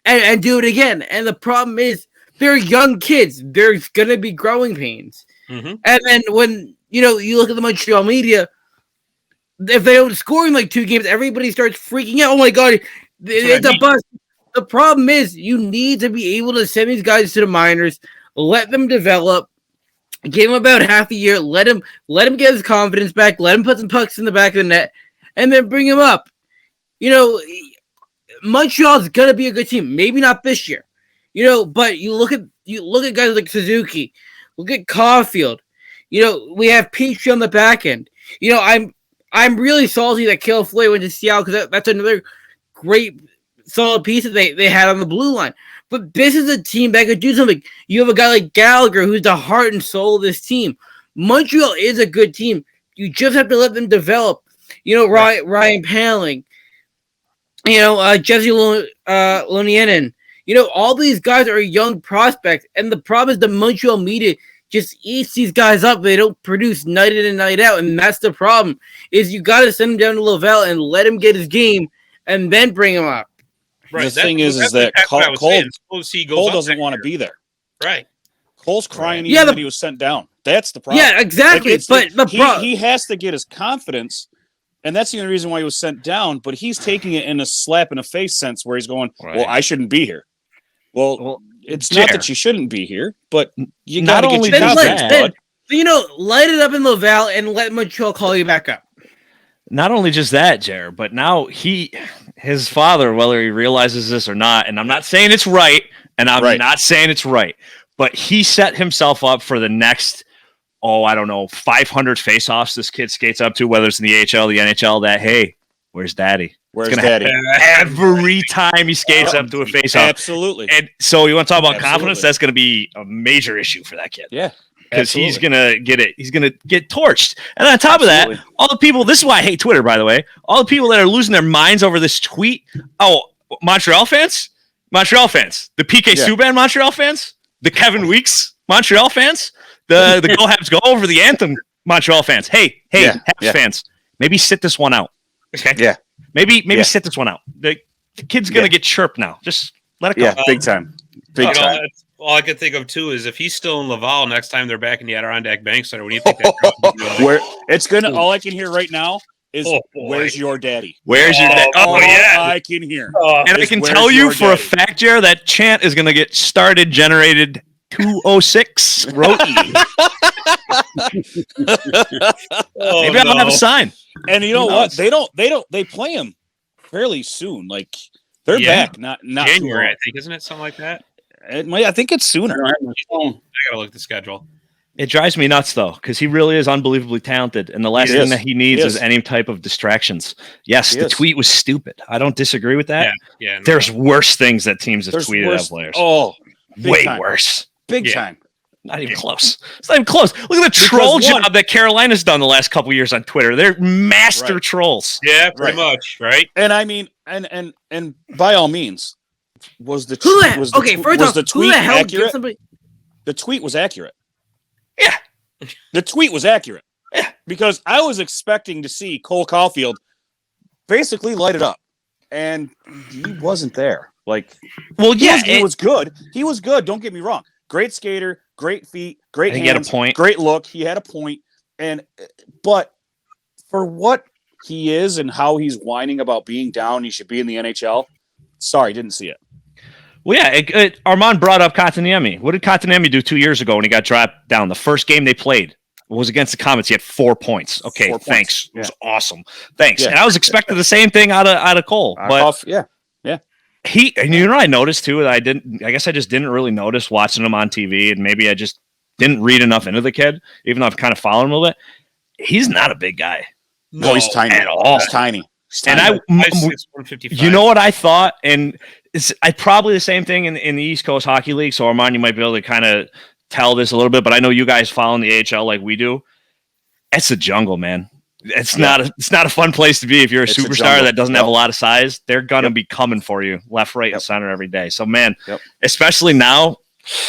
and do it again. And the problem is they're young kids. There's gonna be growing pains. Mm-hmm. And then when you look at the Montreal media, if they don't score in like 2 games, everybody starts freaking out. Oh my god, it's a bust. The problem is you need to be able to send these guys to the minors, let them develop, give him about half a year, let him get his confidence back, let him put some pucks in the back of the net, and then bring him up. Montreal's gonna be a good team. Maybe not this year, but you look at guys like Suzuki, look at Caulfield. We have Petrie on the back end. I'm really salty that Cale Floyd went to Seattle because that's another great solid piece that they had on the blue line. But this is a team that could do something. You have a guy like Gallagher who's the heart and soul of this team. Montreal is a good team. You just have to let them develop. Ryan Paling, Jesse Lonianen. All these guys are young prospects, and the problem is the Montreal media just eats these guys up. They don't produce night in and night out, and that's the problem. Is you got to send him down to Laval and let him get his game, and then bring him up. Right. The thing is that Cole doesn't want to be there. Right. Cole's crying even that he was sent down. That's the problem. Yeah, exactly. He has to get his confidence, and that's the only reason why he was sent down. But he's taking it in a slap in the face sense, where he's going, "Well, I shouldn't be here." Well, it's not that you shouldn't be here, but you got to get your confidence. Light it up in Laval and let Montreal call you back up. Not only just that, Jared, but now his father, whether he realizes this or not, and I'm not saying it's right, and I'm not saying it's right, but he set himself up for the next, 500 face-offs this kid skates up to, whether it's in the AHL, the NHL, that, hey, where's daddy? Where's daddy? Every time he skates up to a face-off. Absolutely. And so you want to talk about confidence? That's going to be a major issue for that kid. Yeah. Because he's gonna get it. He's gonna get torched. And on top of that, all the people. This is why I hate Twitter, by the way. All the people that are losing their minds over this tweet. Oh, Montreal fans, the PK Subban Montreal fans, the Kevin Weeks Montreal fans, the Go Habs Go over the anthem Montreal fans. Hey, Habs fans, maybe sit this one out. Okay. Yeah. Maybe sit this one out. The kid's gonna get chirped now. Just let it go. Yeah, big time. Big time. All I can think of too is if he's still in Laval next time they're back in the Adirondack Bank Center. When do you think that where it's gonna? All I can hear right now is "Where's your daddy?" Where's your daddy? Oh yeah, I can hear. And I can tell you for a fact, Jared, that chant is gonna get generated 206 Roe E. Maybe I don't have a sign. And you know what? They play him fairly soon. Like they're back. Not January, I think, isn't it? Something like that. I think it's sooner. I gotta look at the schedule. It drives me nuts though, because he really is unbelievably talented, and the last thing that he needs is any type of distractions. Yes, the tweet was stupid. I don't disagree with that. Yeah. There's worse things that teams have tweeted at players. Oh, way worse. Big time. Not even close. It's not even close. Look at the troll job that Carolina's done the last couple of years on Twitter. They're master trolls. Yeah, pretty much, right? And I mean, and by all means. Was the tweet accurate? The tweet was accurate. Yeah. The tweet was accurate. Yeah. Because I was expecting to see Colt Caulfield basically light it up. And he wasn't there. He was good. He was good. Don't get me wrong. Great skater, great feet, great hands. He had a point. Great look. He had a point. But for what he is and how he's whining about being down, he should be in the NHL. Sorry, didn't see it. Well, yeah, Armand brought up Kotkaniemi. What did Kotkaniemi do 2 years ago when he got dropped down? The first game they played was against the Comets. He had 4 points. Okay, 4 thanks. It was awesome. Thanks. Yeah. And I was expecting the same thing out of Cole. But yeah. And you know what I noticed too? I guess I just didn't really notice watching him on TV, and maybe I just didn't read enough into the kid, even though I've kind of followed him a little bit. He's not a big guy. No, he's tiny at all. He's tiny. And you know what I thought, and it's probably the same thing in the East Coast Hockey League. So Armand, you might be able to kind of tell this a little bit, but I know you guys follow the AHL like we do. It's a jungle, man. It's not a fun place to be if you're a superstar that doesn't have a lot of size. They're gonna be coming for you left, right, and center every day. So man, especially now.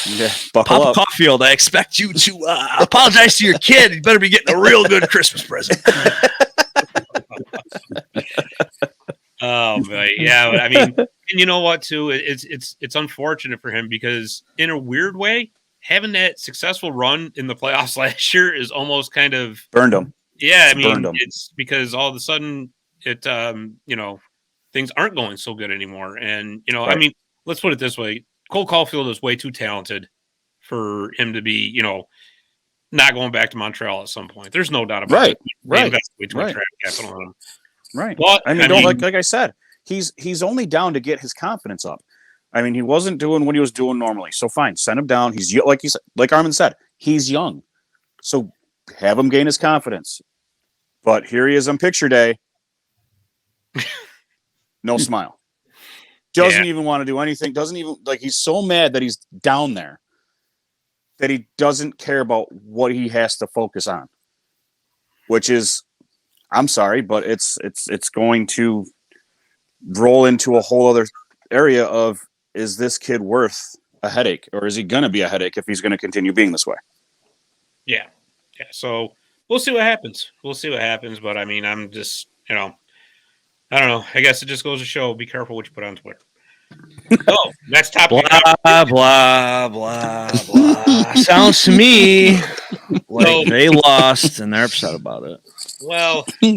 Yeah, Papa Caulfield, I expect you to apologize to your kid. You better be getting a real good Christmas present. Oh, man. Yeah. I mean, and you know what, too? It's unfortunate for him because in a weird way, having that successful run in the playoffs last year is almost kind of Burned them. Yeah, I Burned mean, 'em. it's because all of a sudden it, things aren't going so good anymore. And, I Right. mean, let's put it this way. Colt Caulfield is way too talented for him to be, not going back to Montreal at some point. There's no doubt about Right, it. They right, invest way too much right. draft capital in him. Right. But, I mean, like I said, he's only down to get his confidence up. I mean, he wasn't doing what he was doing normally. So fine, send him down. He's like Armin said, he's young. So have him gain his confidence. But here he is on picture day. No smile. Doesn't even want to do anything. Doesn't even he's so mad that he's down there that he doesn't care about what he has to focus on. Which is, I'm sorry, but it's going to roll into a whole other area of, is this kid worth a headache, or is he going to be a headache if he's going to continue being this way? Yeah. So we'll see what happens. But I mean, I'm just, I don't know. I guess it just goes to show, be careful what you put on Twitter. Oh, next topic. Blah, blah, blah, blah. Sounds to me like they lost and they're upset about it. Well, so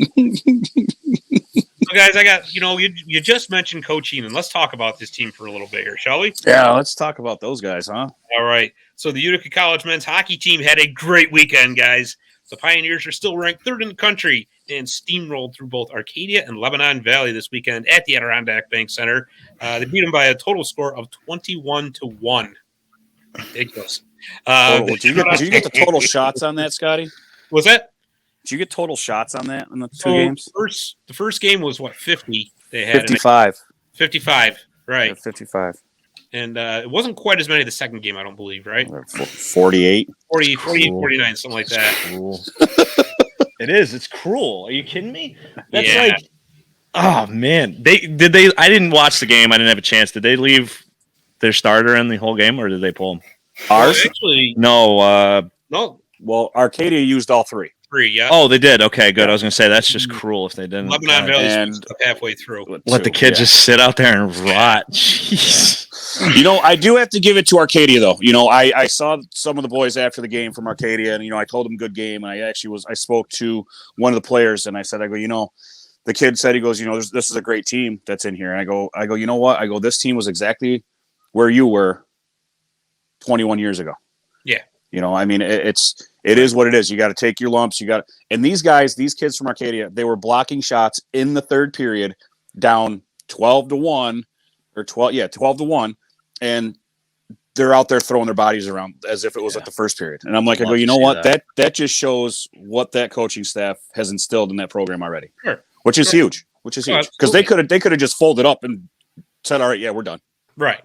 guys, I got, you just mentioned coaching, and let's talk about this team for a little bit here, shall we? Yeah, let's talk about those guys, huh? All right. So the Utica College men's hockey team had a great weekend, guys. The Pioneers are still ranked third in the country and steamrolled through both Arcadia and Lebanon Valley this weekend at the Adirondack Bank Center. They beat them by a total score of 21-1. Ridiculous. Did you get the total shots on that, Scotty? Was that? Did you get total shots on that in the two games? The first game was 50? They had 55. 55, right? Yeah, 55. And it wasn't quite as many the second game, I don't believe, right? 48. 48, 49, something like that. Cool. It is. It's cruel. Are you kidding me? That's Yeah. like, oh man. I didn't watch the game. I didn't have a chance. Did they leave their starter in the whole game, or did they pull him? Well, Ours? actually, No. no, Well, Arcadia used all three. 3, yeah. Oh, they did. Okay, good. I was gonna say that's just cruel if they didn't. Lebanon Valley's and- halfway through. Let the kid just sit out there and rot. Jeez. I do have to give it to Arcadia, though. I saw some of the boys after the game from Arcadia, and, I told them good game. And I spoke to one of the players, and I said, the kid said, he goes, this is a great team that's in here. And I go, you know what? I go, this team was exactly where you were 21 years ago. Yeah. I mean, it is what it is. You got to take your lumps. And these kids from Arcadia, they were blocking shots in the third period down 12-1 or 12-1. And they're out there throwing their bodies around as if it was like the first period. And I'm like, I go, you know what? That just shows what that coaching staff has instilled in that program already. Sure. Which is huge. Because they could have just folded up and said, all right, yeah, we're done. Right.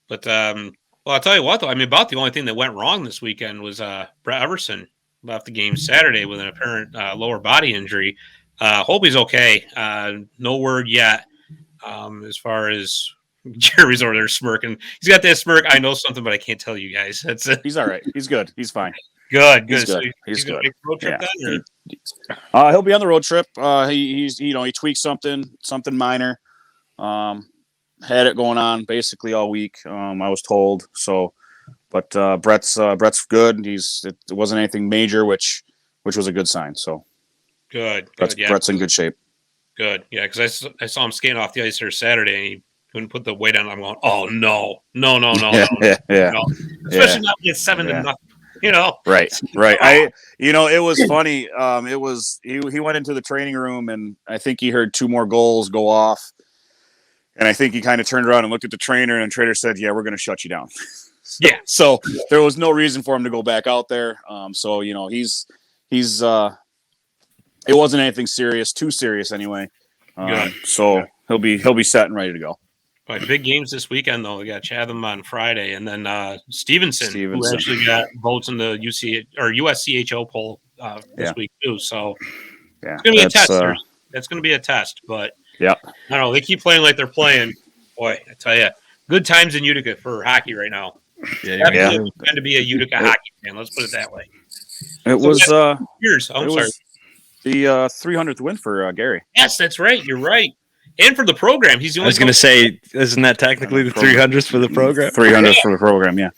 But I'll tell you what, though. I mean, about the only thing that went wrong this weekend was Brett Everson left the game Saturday with an apparent lower body injury. Hope he's okay. No word yet. As far as Jeremy's over there smirking, he's got that smirk. I know something, but I can't tell you guys. He's all right. He's good. He's fine. Good. He's So good. He's gonna good. make the road trip then, He'll be on the road trip. He tweaked something minor. Had it going on basically all week. I was told so, but Brett's good. It wasn't anything major, which was a good sign. So good. Brett's in good shape. Good. Yeah, because I saw him skating off the ice here Saturday, and he couldn't put the weight on. I'm going, oh no. Yeah. No. Especially not get 7-0. Right. It was funny. He went into the training room, and I think he heard 2 more goals go off, and I think he kind of turned around and looked at the trainer, and the trainer said, "Yeah, we're going to shut you down." So there was no reason for him to go back out there. He's it wasn't anything serious, too serious anyway. He'll be set and ready to go. Right, big games this weekend, though. We got Chatham on Friday, and then Stevenson, who actually got votes in the USCHO poll this week too. So it's going to be a test. That's going to be a test, but I don't know. They keep playing like they're playing. Boy, I tell you, good times in Utica for hockey right now. Going to be a Utica hockey fan. Let's put it that way. It was years. I'm sorry. The 300th win for Gary. Yes, that's right. You're right. And for the program, he's the only. I was going to say, isn't that technically the 300th for the program? 300th for the program, yeah.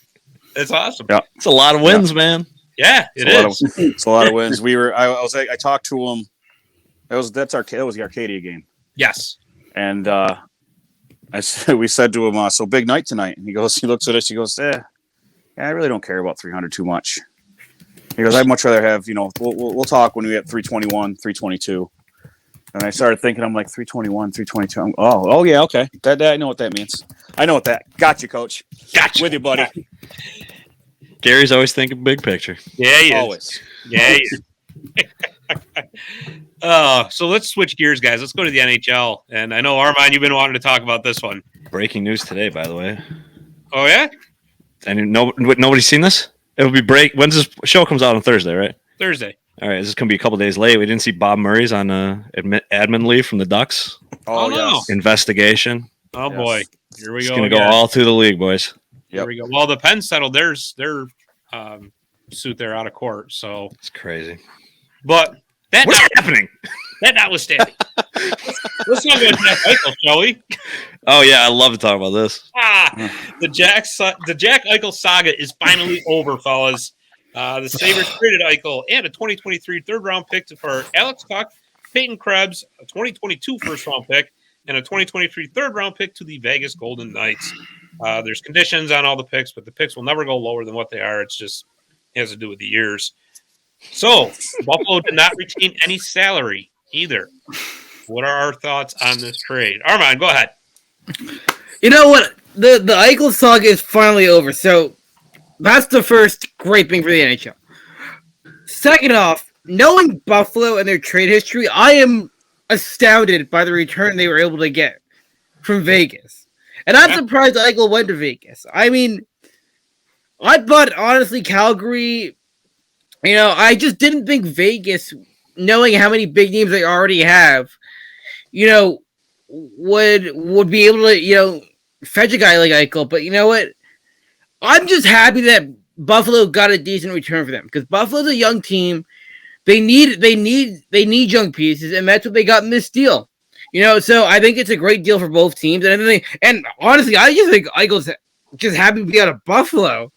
It's awesome. Yeah. It's a lot of wins, man. Yeah, it It's is. it's a lot of wins. I talked to him. That was the Arcadia game, Yes. and we said to him, "So big night tonight." And he looks at us, he goes, "Yeah, I really don't care about 300 too much." He goes, "I'd much rather have, we'll talk when we get 321, 322." And I started thinking, I'm like, 321, 322. Oh yeah, okay. That I know what that means. I know what that. Gotcha, coach. Gotcha. With you, buddy. Gary's always thinking big picture. Yeah, he is. Always. Yeah, he is. So let's switch gears, guys. Let's go to the NHL. And I know, Armand, you've been wanting to talk about this one. Breaking news today, by the way. Oh, yeah? And nobody's seen this? It'll be When's this show comes out on Thursday, right? Thursday. All right, this is going to be a couple days late. We didn't see Bob Murray's on admin leave from the Ducks. Oh, no. Yes. Investigation. Oh, Yes. boy. Here we It's go. going to go all through the league, boys. Here we go. Well, the Pens settled their suit there out of court. So, It's crazy. but What's happening? that notwithstanding, let's not go to Jack Eichel, shall we? Oh, yeah, I love to talk about this. The Jack Eichel saga is finally over, fellas. The Sabres traded Eichel and a 2023 third-round pick for Alex Tuch, Peyton Krebs, a 2022 first-round pick, and a 2023 third-round pick to the Vegas Golden Knights. There's conditions on all the picks, but the picks will never go lower than what they are. It has to do with the years. So, Buffalo did not retain any salary either. What are our thoughts on this trade? Armand, go ahead. You know what? The Eichel saga is finally over, so that's the first great thing for the NHL. Second off, knowing Buffalo and their trade history, I am astounded by the return they were able to get from Vegas. And I'm surprised Eichel went to Vegas. I mean, I thought, honestly, Calgary, I just didn't think Vegas, knowing how many big names they already have, would be able to, fetch a guy like Eichel. But you know what? I'm just happy that Buffalo got a decent return for them because Buffalo's a young team. They need young pieces, and that's what they got in this deal. So I think it's a great deal for both teams. And honestly, I just think Eichel's just happy to be out of Buffalo.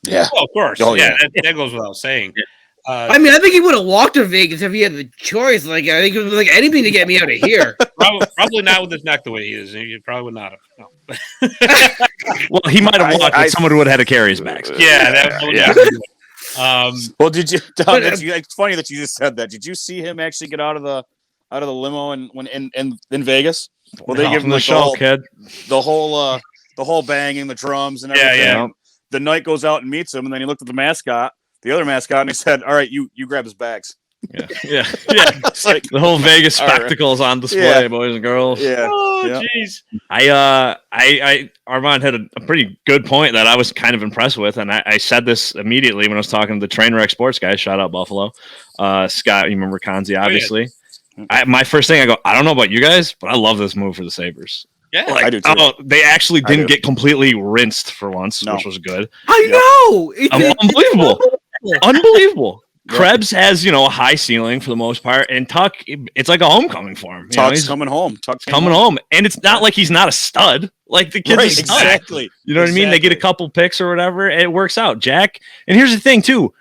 Yeah. Well, of course. Oh, yeah. That goes without saying. I think he would have walked to Vegas if he had the choice. I think it was anything to get me out of here. Probably not with his neck the way he is. He probably would not have. No. Well, he might have walked, but someone would have had to carry his bags. Well, did you? Tom, it's funny that you just said that. Did you see him actually get out of the limo in Vegas? Well, they give him the show, kid. The whole banging, the drums, and everything. Yeah. The Knight goes out and meets him, and then he looked at the other mascot, and he said, "All right, you grab his bags." Yeah. It's like the whole Vegas spectacle is on display, boys and girls. Yeah. Oh, jeez. Armand had a pretty good point that I was kind of impressed with, and I said this immediately when I was talking to the Trainwreck Sports guys. Shout out Buffalo, Scott. You remember Kanzi, obviously. My first thing, I go, I don't know about you guys, but I love this move for the Sabres. Yeah, I do too. They actually didn't get completely rinsed for once, which was good. I know. Unbelievable. Unbelievable. Krebs has, a high ceiling for the most part, and Tuch, it's like a homecoming for him. Tuch's coming home. Tuch's coming home, and it's not like he's not a stud. Like the kid's a stud. Exactly. You know what I mean? They get a couple picks or whatever, and it works out. Jack, and here's the thing too,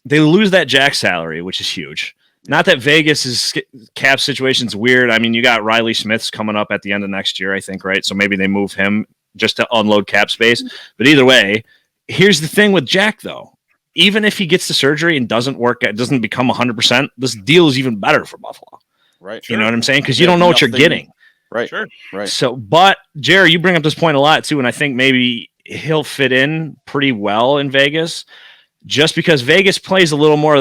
they lose that Jack salary, which is huge. Not that Vegas's cap situation's weird. I mean, you got Riley Smith's coming up at the end of next year, I think, right? So maybe they move him just to unload cap space. But either way, here's the thing with Jack, though. Even if he gets the surgery and doesn't work, it doesn't become 100%, this deal is even better for Buffalo. Right. You know what I'm saying? Because you don't know what you're getting. Right. Sure. Right. So, but Jerry, you bring up this point a lot too, and I think maybe he'll fit in pretty well in Vegas. Just because Vegas plays a little more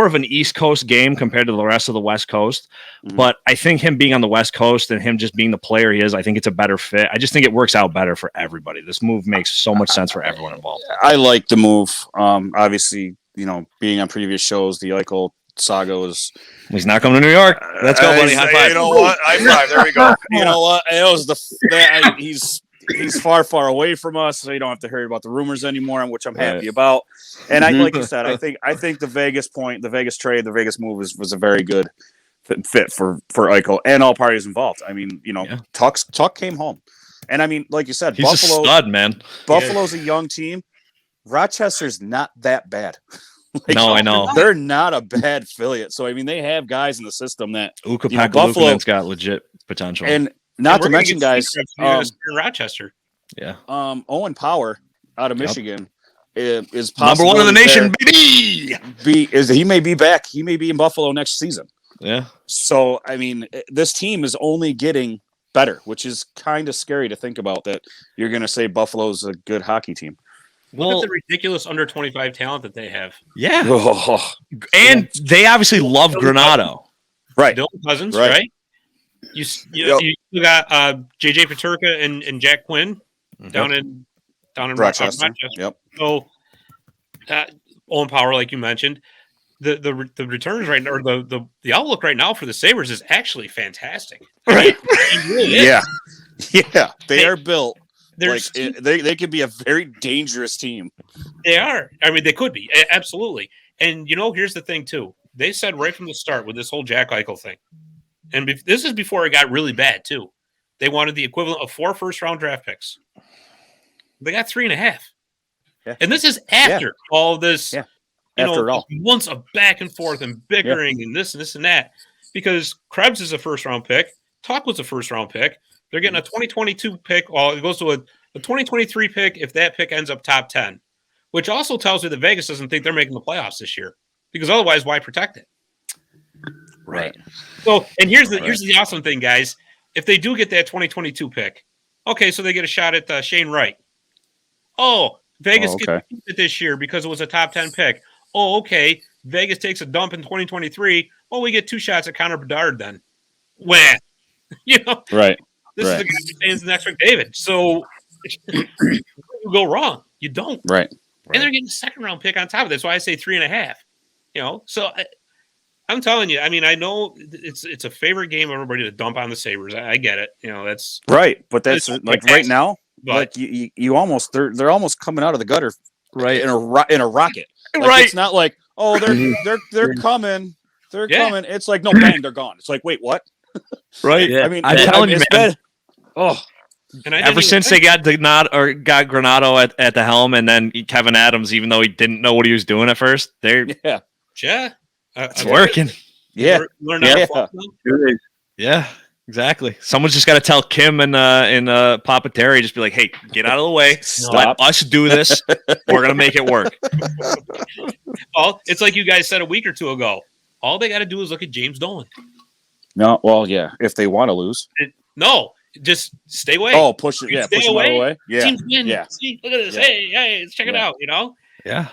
of an East Coast game compared to the rest of the West Coast. Mm-hmm. But I think him being on the West Coast and him just being the player he is, I think it's a better fit. I just think it works out better for everybody. This move makes so much sense for everyone involved. I like the move. Obviously, being on previous shows, the Eichel saga was. He's not coming to New York. Let's go, buddy. High five. You know what? High five. There we go. You know what? It was he's far, far away from us, so you don't have to hear about the rumors anymore, which I'm happy about. And like you said, I think the Vegas trade, the Vegas move was a very good fit for Eichel and all parties involved. I mean, Tuch came home, and I mean, like you said, he's a stud, man. Buffalo's a young team. Rochester's not that bad. No, I know. They're not a bad affiliate. So, I mean, they have guys in the system that Ukapeka Buffalo- Lukanen's got legit potential. and And not we're to gonna mention, get guys, Seacrest, you're gonna see in Rochester. yeah. Owen Power out of Michigan is Number one in the nation, possibility baby. he may be back. He may be in Buffalo next season. Yeah. So, I mean, this team is only getting better, which is kind of scary to think about, that you're going to say Buffalo's a good hockey team. Look at the ridiculous under 25 talent that they have. Yeah. Oh, And they obviously love Granado. right. Dylan Cousins, Right. right? You got JJ Paterka and Jack Quinn down in Rochester. Yep. So Owen Power, like you mentioned, the returns right now, or the outlook right now for the Sabres is actually fantastic. Right. It really is. Yeah. They are built. There's They could be a very dangerous team. They are. I mean, they could be. Absolutely. And, here's the thing, too. They said right from the start with this whole Jack Eichel thing, and this is before it got really bad, too. They wanted the equivalent of 4 first-round draft picks. They got 3.5. Yeah. And this is after all this, After it all. months of back and forth and bickering and this and this and that. Because Krebs is a first-round pick. Tuck was a first-round pick. They're getting a 2022 pick. Well, it goes to a 2023 pick if that pick ends up top 10, which also tells me that Vegas doesn't think they're making the playoffs this year, because otherwise, why protect it? Right. So, and here's the awesome thing, guys. If they do get that 2022 pick, okay, so they get a shot at Shane Wright. Oh, Vegas gets it this year because it was a top 10 pick. Oh, okay. Vegas takes a dump in 2023. Well, we get 2 shots at Connor Bedard then. When? Right. This is the guy who stands next to David. So you go wrong. You don't. Right. And they're getting a second-round pick on top of that. That's why I say 3.5. So I'm telling you. I mean, I know it's a favorite game of everybody to dump on the Sabres. I get it. That's right. But that's like right now. But like you almost they're almost coming out of the gutter, Right. in a rocket. Like, Right. It's not like they're coming. They're coming. It's like, no, bang, they're gone. It's like, wait, what? Right. I mean, I'm telling you, man. and Ever since they got Granado at the helm, and then Kevin Adams, even though he didn't know what he was doing at first, it's working. Yeah. Learn Yeah. how to float. Yeah, exactly. Someone's just got to tell Kim and Papa Terry, just be like, "Hey, get out of the way. Stop. Let us do this. We're gonna make it work." Well, it's like you guys said a week or two ago. All they got to do is look at James Dolan. No, well, yeah. If they want to lose, No, just stay away. oh, push it. Yeah, Stay push them out of the way. Yeah, Teams win. yeah. See, look at this. Yeah. Hey, let's check it Yeah. out. Yeah.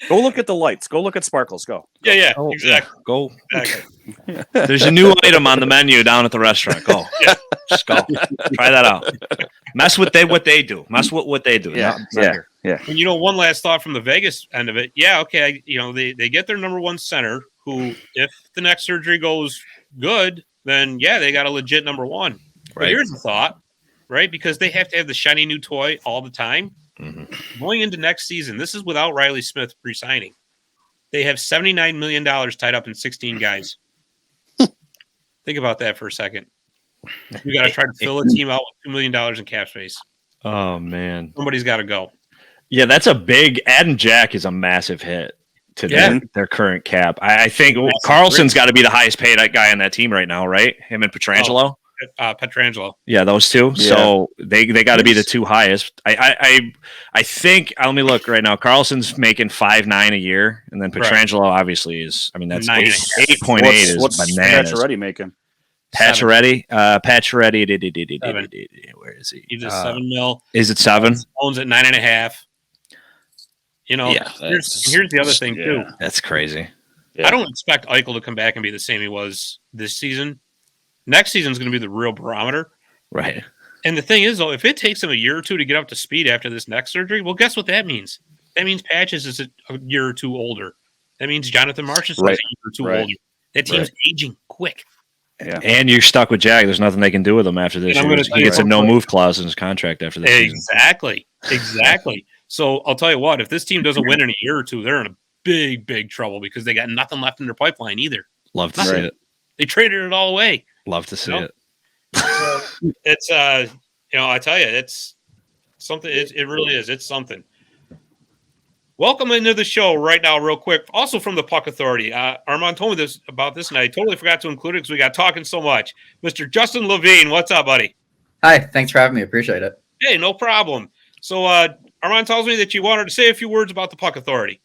Go look at the lights. Go look at sparkles. Go. Yeah, Oh, exactly. Go. Exactly. There's a new item on the menu down at the restaurant. Go. Just go. Try that out. Mess with what they do. Mess with what they do. Yeah, Not here. And one last thought from the Vegas end of it. Yeah, okay. They get their number one center, who, if the next surgery goes good, then they got a legit number one. But Right. here's the thought, right? Because they have to have the shiny new toy all the time. Mm-hmm. Going into next season, this is without Riley Smith re-signing. They have $79 million tied up in 16 guys. Think about that for a second. You got to try to fill a team out with $2 million in cap space. Oh man. Somebody's got to go. Yeah, that's a big. Adam Jack is a massive hit to their current cap. I think Carlson's got to be the highest paid guy on that team right now, right? Him and Pietrangelo. Pietrangelo. Yeah, those two. Yeah. So they got to be the two highest. I think. Let me look right now. Carlson's making 5.9 a year, and then Pietrangelo obviously is. I mean, that's 8.8 is What's bananas. Pacioretty making? Pacioretty. Where is he? He's a $7 million. Is it 7? Owns at 9.5. Yeah, Here's the other thing too. That's crazy. Yeah. I don't expect Eichel to come back and be the same he was this season. Next season is going to be the real barometer. Right. And the thing is, though, if it takes him a year or two to get up to speed after this neck surgery, well, guess what that means? That means Patches is a year or two older. That means Jonathan Marsh is a year or two older. That team's aging quick. Yeah. And you're stuck with Jack. There's nothing they can do with him after this. He gets a no-move clause in his contract after this season. Exactly. So I'll tell you what, if this team doesn't win in a year or two, they're in a big, big trouble because they got nothing left in their pipeline either. Love to see it. They traded it all away. Love to see it. It's I tell you, it's Something. It really is. It's something. Welcome into the show right now, real quick. Also from the Puck Authority. Armand told me about this, and I totally forgot to include it because we got talking so much. Mr. Justin Levine, what's up, buddy? Hi, thanks for having me. Appreciate it. Hey, no problem. So Armand tells me that you wanted to say a few words about the Puck Authority.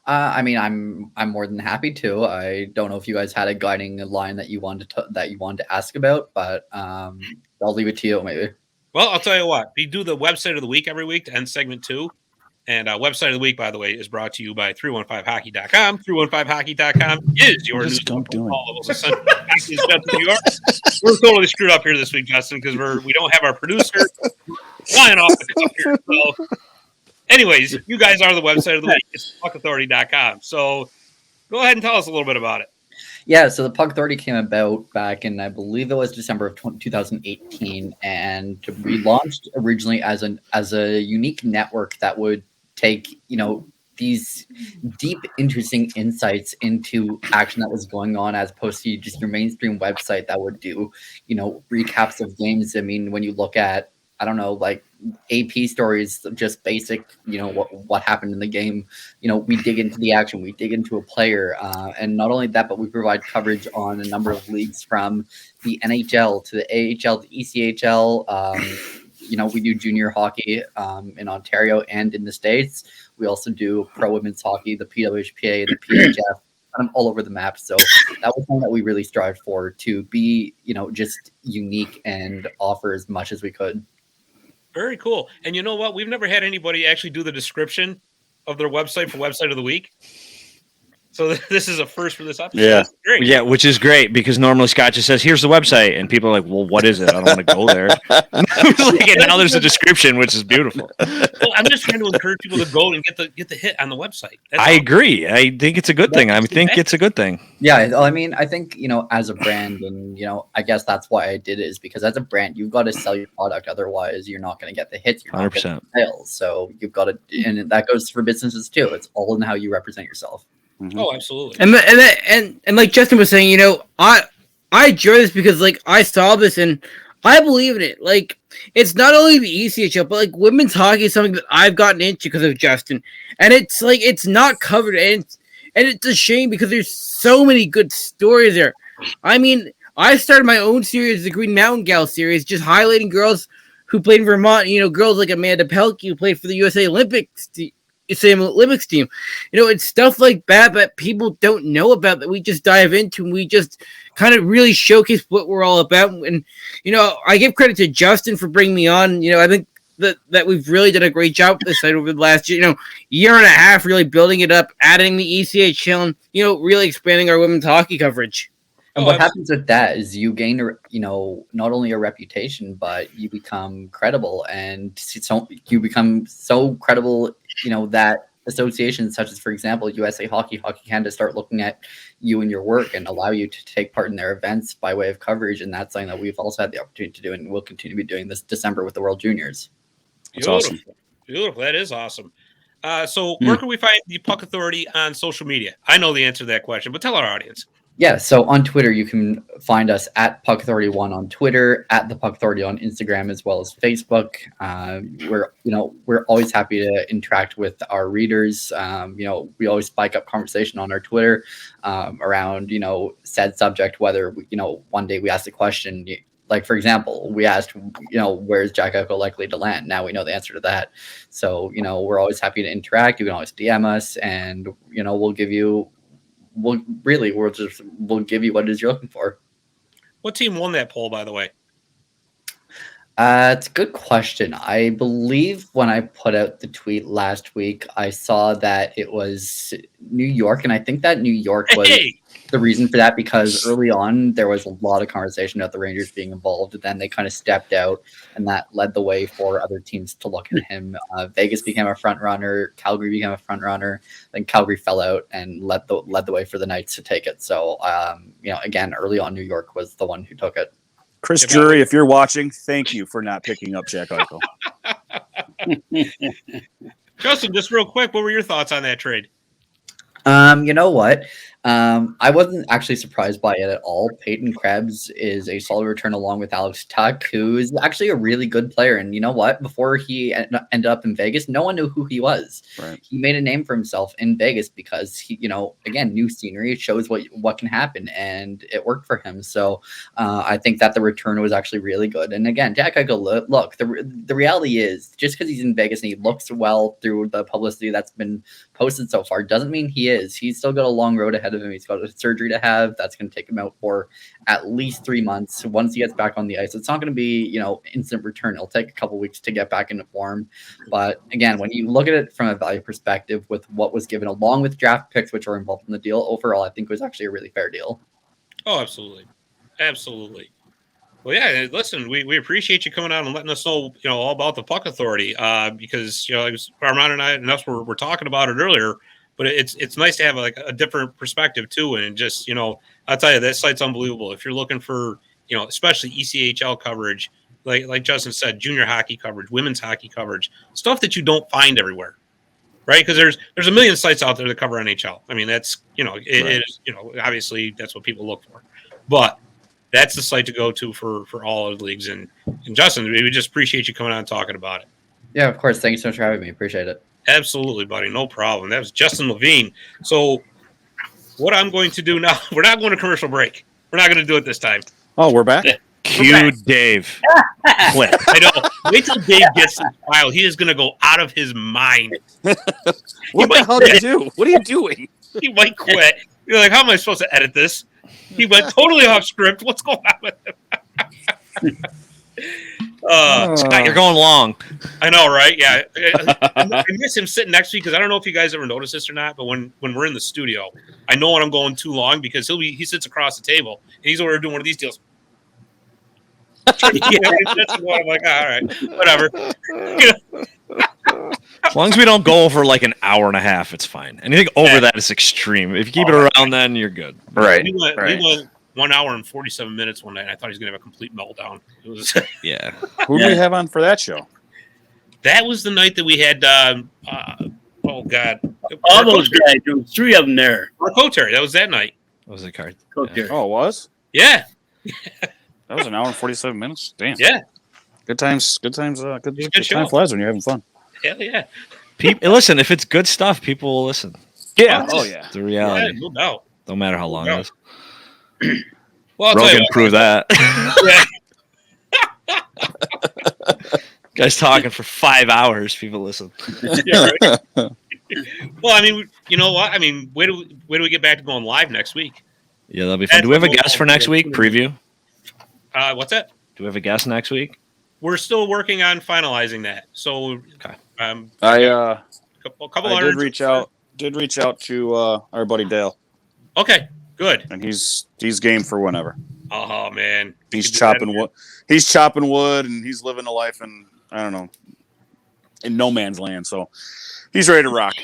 I mean, I'm more than happy to. I don't know if you guys had a guiding line that you wanted to ask about, but I'll leave it to you, maybe. Well, I'll tell you what. We do the website of the week every week to end segment 2. And website of the week, by the way, is brought to you by 315hockey.com. 315hockey.com is your news for all levels of New York. We're totally screwed up here this week, Justin, because we don't have our producer flying off the cuff here. So, anyways, you guys are the website of the week. It's puckauthority.com. So go ahead and tell us a little bit about it. Yeah, so the Puck Authority came about back in, I believe it was December of 2018, and we launched originally as a unique network that would take, these deep, interesting insights into action that was going on, as opposed to just your mainstream website that would do, recaps of games. I mean, when you look at, I don't know, like AP stories, just basic, what happened in the game. We dig into the action, we dig into a player, and not only that, but we provide coverage on a number of leagues from the NHL to the AHL to ECHL. We do junior hockey in Ontario and in the States. We also do pro women's hockey, the PWHPA, the PHF. I'm all over the map. So that was something that we really strived for, to be, just unique and offer as much as we could. Very cool. And you know what? We've never had anybody actually do the description of their website for website of the week. So this is a first for this episode. Yeah. Great. Yeah, which is great because normally Scott just says, "Here's the website," and people are like, "Well, what is it? I don't want to go there." And now there's a description, which is beautiful. Well, I'm just trying to encourage people to go and get the hit on the website. I agree. I think it's a good thing. I think it's a good thing. Yeah, I mean, I think, as a brand, and, I guess that's why I did it, is because as a brand, you've got to sell your product. Otherwise, you're not going to get the hits. You're not 100%. getting the sales. So you've got to, and that goes for businesses too. It's all in how you represent yourself. Mm-hmm. Oh, absolutely. And like Justin was saying, I enjoy this because I saw this and I believe in it. It's not only the ECHL, but women's hockey is something that I've gotten into because of Justin, and it's not covered, and it's a shame because there's so many good stories there. I mean, I started my own series, the Green Mountain Gal series, just highlighting girls who played in Vermont. Girls like Amanda Pelkey, who played for the USA Olympics team. It's stuff like that people don't know about, that we just dive into, and we just kind of really showcase what we're all about. And I give credit to Justin for bringing me on. I think that we've really done a great job with this site over the last year and a half, really building it up, adding the ECHL, and really expanding our women's hockey coverage. And what happens with that is you gain, not only a reputation, but you become credible, and so you become so credible, that associations such as, for example, USA Hockey Canada start looking at you and your work and allow you to take part in their events by way of coverage. And that's something that we've also had the opportunity to do, and we'll continue to be doing this December with the World Juniors. That's awesome. Beautiful. That is awesome. So where can we find the Puck Authority on social media? I know the answer to that question, but tell our audience. Yeah, so on Twitter, you can find us at Puck Authority 1 on Twitter, at the Puck Authority on Instagram, as well as Facebook. We're always happy to interact with our readers. We always spike up conversation on our Twitter around, said subject, whether, one day we asked a question, like, for example, we asked, where's Jack Eichel likely to land? Now we know the answer to that. So, we're always happy to interact. You can always DM us, and, we'll give you we'll give you what it is you're looking for. What team won that poll, by the way? It's a good question. I believe when I put out the tweet last week, I saw that it was New York, and I think that New York was the reason for that, because early on there was a lot of conversation about the Rangers being involved, and then they kind of stepped out, and that led the way for other teams to look at him. Vegas became a front runner, Calgary became a front runner, then Calgary fell out and led the way for the Knights to take it. So again, early on New York was the one who took it. Chris Drury, if you're watching, thank you for not picking up Jack Eichel. Justin, just real quick, what were your thoughts on that trade? You know what? I wasn't actually surprised by it at all. Peyton Krebs is a solid return along with Alex Tuck, who is actually a really good player. And you know what? Before he ended up in Vegas, no one knew who he was. Right. He made a name for himself in Vegas because he, again, new scenery, it shows what can happen, and it worked for him. So I think that the return was actually really good. And again, Jack Eichel, look, the reality is just because he's in Vegas and he looks well through the publicity that's been posted so far doesn't mean he is. He's still got a long road ahead of him. He's got a surgery to have that's going to take him out for at least 3 months. Once he gets back on the ice, it's not going to be instant return. It'll take a couple weeks to get back into form. But again, when you look at it from a value perspective with what was given along with draft picks which are involved in the deal, overall I think it was actually a really fair deal. Oh, absolutely. Well, yeah, listen, we appreciate you coming out and letting us know, all about the Puck Authority, because, Armand and us were talking about it earlier, but it's nice to have a different perspective too. And just, I'll tell you, that site's unbelievable. If you're looking for, especially ECHL coverage, like Justin said, junior hockey coverage, women's hockey coverage, stuff that you don't find everywhere, right? Because there's a million sites out there that cover NHL. I mean, that's, it is, obviously that's what people look for, but that's the site to go to for all of the leagues. And Justin, we just appreciate you coming on and talking about it. Yeah, of course. Thank you so much for having me. Appreciate it. Absolutely, buddy. No problem. That was Justin Levine. So what I'm going to do now, we're not going to commercial break. We're not going to do it this time. Oh, we're back? Cue Dave. Clip. I know. Wait till Dave gets this file. He is going to go out of his mind. What the hell did you do? What are you doing? He might quit. You're like, how am I supposed to edit this? He went totally off script. What's going on with him? Scott, you're going long. I know, right? Yeah. I miss him sitting next to me because I don't know if you guys ever noticed this or not, but when we're in the studio, I know when I'm going too long because he sits across the table and he's over doing one of these deals. I'm like, all right, whatever. As long as we don't go over like an hour and a half, it's fine. Anything over that is extreme. If you keep it around, then you're good. Right. We went 1 hour and 47 minutes one night. And I thought he was going to have a complete meltdown. It was Yeah. Who do we have on for that show? That was the night that we had. Oh God! All those guys. There was 3 of them there. Coterie. That was that night. What was the card? Coterie. Oh, it was? Yeah. That was an hour and 47 minutes. Damn. Yeah. Good times. Good time show. flies when you're having fun. Hell yeah. Listen, if it's good stuff, people will listen. Yeah. Oh, yeah. It's the reality. Yeah, no doubt. No matter how long it is. Well, I'll tell you Rogan what. proved that. Yeah. Guys talking for 5 hours. People listen. Yeah, right? Well, I mean, you know what? I mean, where do we get back to going live next week? Yeah, that'll be fun. Do we have a guest for next week? Preview? What's that? Do we have a guest next week? We're still working on finalizing that. So, Okay. I couple did reach out to our buddy Dale, Okay, good. and he's game for whenever. Oh man, He's chopping wood. He's chopping wood, and he's living a life in, I don't know, in no man's land. So he's ready to rock.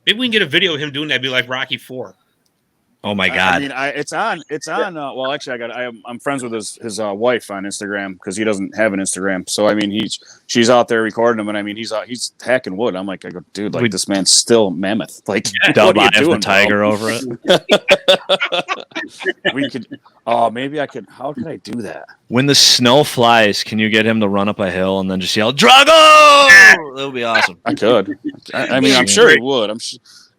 Maybe we can get a video of him doing that. Be like Rocky 4. Oh my God. I mean, it's on. Well, actually, I'm friends with his wife on Instagram because he doesn't have an Instagram. So I mean, she's out there recording him, and I mean, he's hacking wood. I'm like, I go, dude, like this man's still mammoth. Like, Dub what are you doing, the tiger bro? over it. We could. Oh, maybe I could. How could I do that? When the snow flies, can you get him to run up a hill and then just yell, Drago? That would be awesome. I could. I mean, I'm sure he would.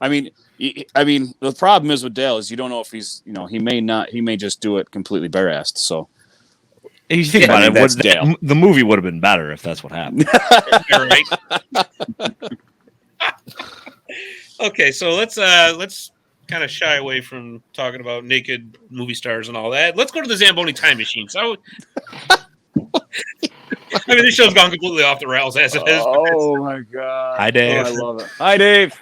I mean, the problem is with Dale is you don't know if he's, he may just do it completely bare-assed. So If you think about I mean, it, that's Dale. the movie would have been better if that's what happened. All right. Okay, so let's kind of shy away from talking about naked movie stars and all that. Let's go to the Zamboni time machine. So, I mean, this show's gone completely off the rails as it is. Oh my god! Hi, Dave. I love it. Hi, Dave.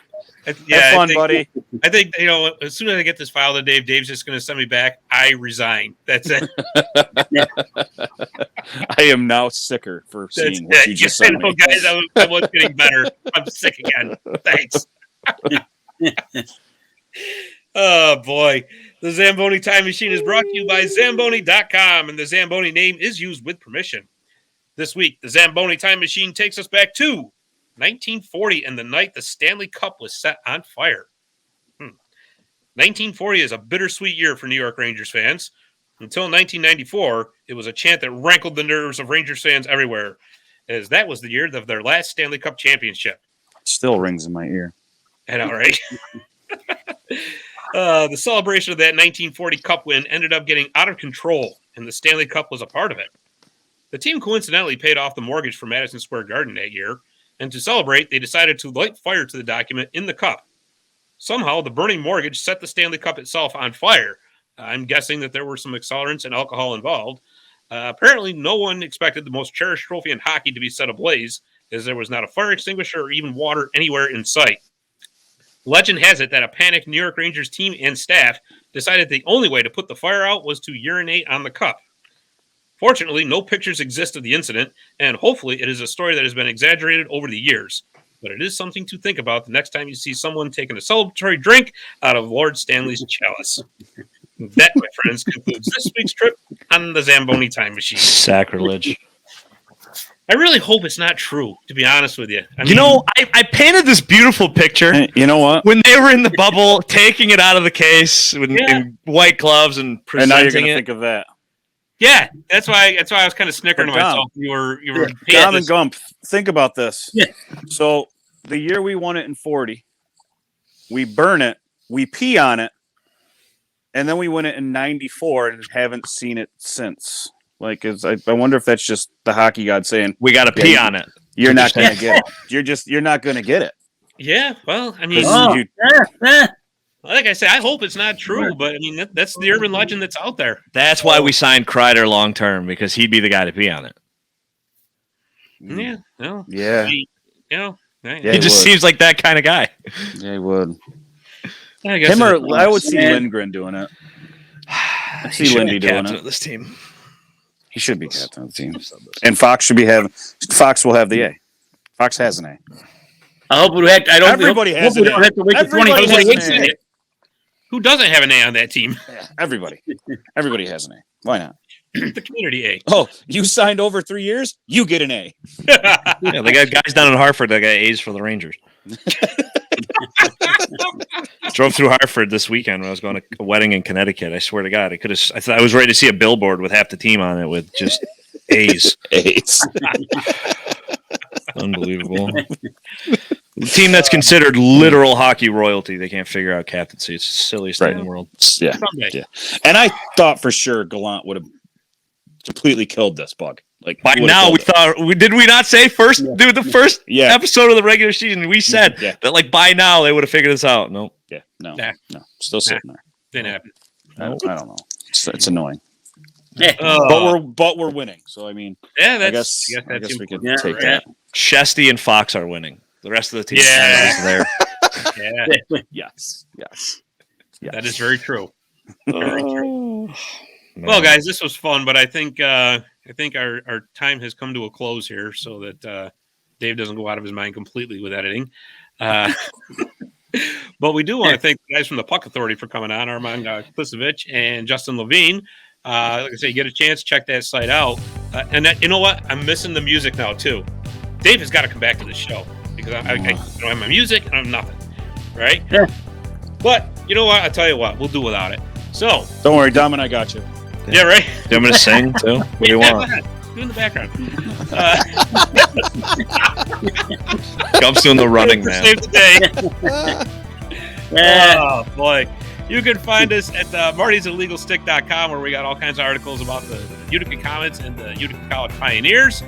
Yeah, Have fun, buddy. I think as soon as I get this file to Dave, Dave's just going to send me back. I resign. That's it. I am now sicker for seeing what you just I sent know, me. guys. I was getting better. I'm sick again. Thanks. Oh boy, the Zamboni time machine is brought to you by Zamboni.com, and the Zamboni name is used with permission. This week, the Zamboni time machine takes us back to 1940 and the night the Stanley Cup was set on fire. 1940 is a bittersweet year for New York Rangers fans. Until 1994, it was a chant that rankled the nerves of Rangers fans everywhere, as that was the year of their last Stanley Cup championship. Still rings in my ear. I know, right? The celebration of that 1940 Cup win ended up getting out of control, and the Stanley Cup was a part of it. The team coincidentally paid off the mortgage for Madison Square Garden that year, and to celebrate, they decided to light fire to the document in the cup. Somehow, the burning mortgage set the Stanley Cup itself on fire. I'm guessing that there were some accelerants and alcohol involved. Apparently, no one expected the most cherished trophy in hockey to be set ablaze, as there was not a fire extinguisher or even water anywhere in sight. Legend has it that a panicked New York Rangers team and staff decided the only way to put the fire out was to urinate on the cup. Fortunately, no pictures exist of the incident, and hopefully it is a story that has been exaggerated over the years. But it is something to think about the next time you see someone taking a celebratory drink out of Lord Stanley's chalice. That, my friends, concludes this week's trip on the Zamboni time machine. Sacrilege. I really hope it's not true, to be honest with you. I You mean, know, I painted this beautiful picture Hey, you know what? when they were in the bubble, taking it out of the case in white gloves and And now you're presenting going to it. think of that. yeah, that's why I was kind of snickering to But Dom, myself. You were Dom and Gump, think about this. Yeah. So the year we won it in 40, we burn it, we pee on it, and then we win it in 94 and haven't seen it since. Like, I wonder if that's just the hockey god saying, We got to pee on it. you're not going to get it. You're not going to get it. Yeah, well, I mean, You- like I say, I hope it's not true, but I mean, that's the urban legend that's out there. That's why we signed Kreider long term, because he'd be the guy to pee on it. Yeah, no, Yeah. you know, Yeah, He he just would. seems like that kind of guy. Yeah, he would. I guess Him it or I would see Yeah. Lindgren doing it. I He see should Lindy be doing captain it. of this team. He should be captain of the team. And Fox will have the A. Fox has an A. I hope we have. I don't. Everybody has hope we an don't A. have to wait till Everybody has 2028. an A. Who doesn't have an A on that team? Yeah, everybody has an A. Why not? The community A. Oh, you signed over 3 years? You get an A. Yeah, they got guys down in Hartford that got A's for the Rangers. Drove through Hartford this weekend when I was going to a wedding in Connecticut. I swear to God, I was ready to see a billboard with half the team on it with just A's. A's. Unbelievable. The team that's considered literal hockey royalty, they can't figure out captaincy. It's the silliest thing in the world. Yeah. Someday. Yeah. And I thought for sure Gallant would have completely killed this bug. Like By would've now, killed it. did we not say the first Yeah. episode of the regular season? We said Yeah. that like by now they would have figured this out. No, Yeah. No. Nah. No. Still sitting there. Didn't happen. I don't know. It's annoying. Yeah. But we're winning. So I mean, Yeah, I that's. guess that's we could Yeah. take Yeah. that. Shesty and Fox are winning. The rest of the team Yeah. is there. Yeah, Yes. Yes. that is very true. Oh, Well, man. guys, this was fun, but I think our time has come to a close here, so that Dave doesn't go out of his mind completely with editing. But we do want to thank the guys from the Puck Authority for coming on, Armand Klisevich and Justin Levine. Like I say, you get a chance, check that site out. And you know what? I'm missing the music now too. Dave has got to come back to the show because I don't have my music and I have nothing, right? Yeah. But you know what? I'll tell you what. We'll do without it. So, Don't worry, Dom and I got you. yeah, right? You want me to sing too? What do you Yeah, go want? ahead. Do in the background. Gump's doing the running man. Save the day. Oh, boy. You can find us at martysillegalstick.com where we got all kinds of articles about the Utica Comets and the Utica College Pioneers.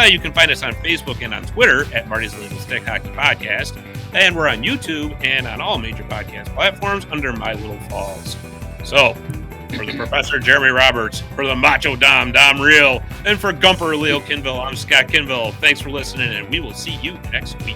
You can find us on Facebook and on Twitter at Marty's Illegal Stick Hockey Podcast. And we're on YouTube and on all major podcast platforms under My Little Falls. So, for the Professor Jeremy Roberts, for the Macho Dom Real, and for Gumper Leo Kinville, I'm Scott Kinville. Thanks for listening, and we will see you next week.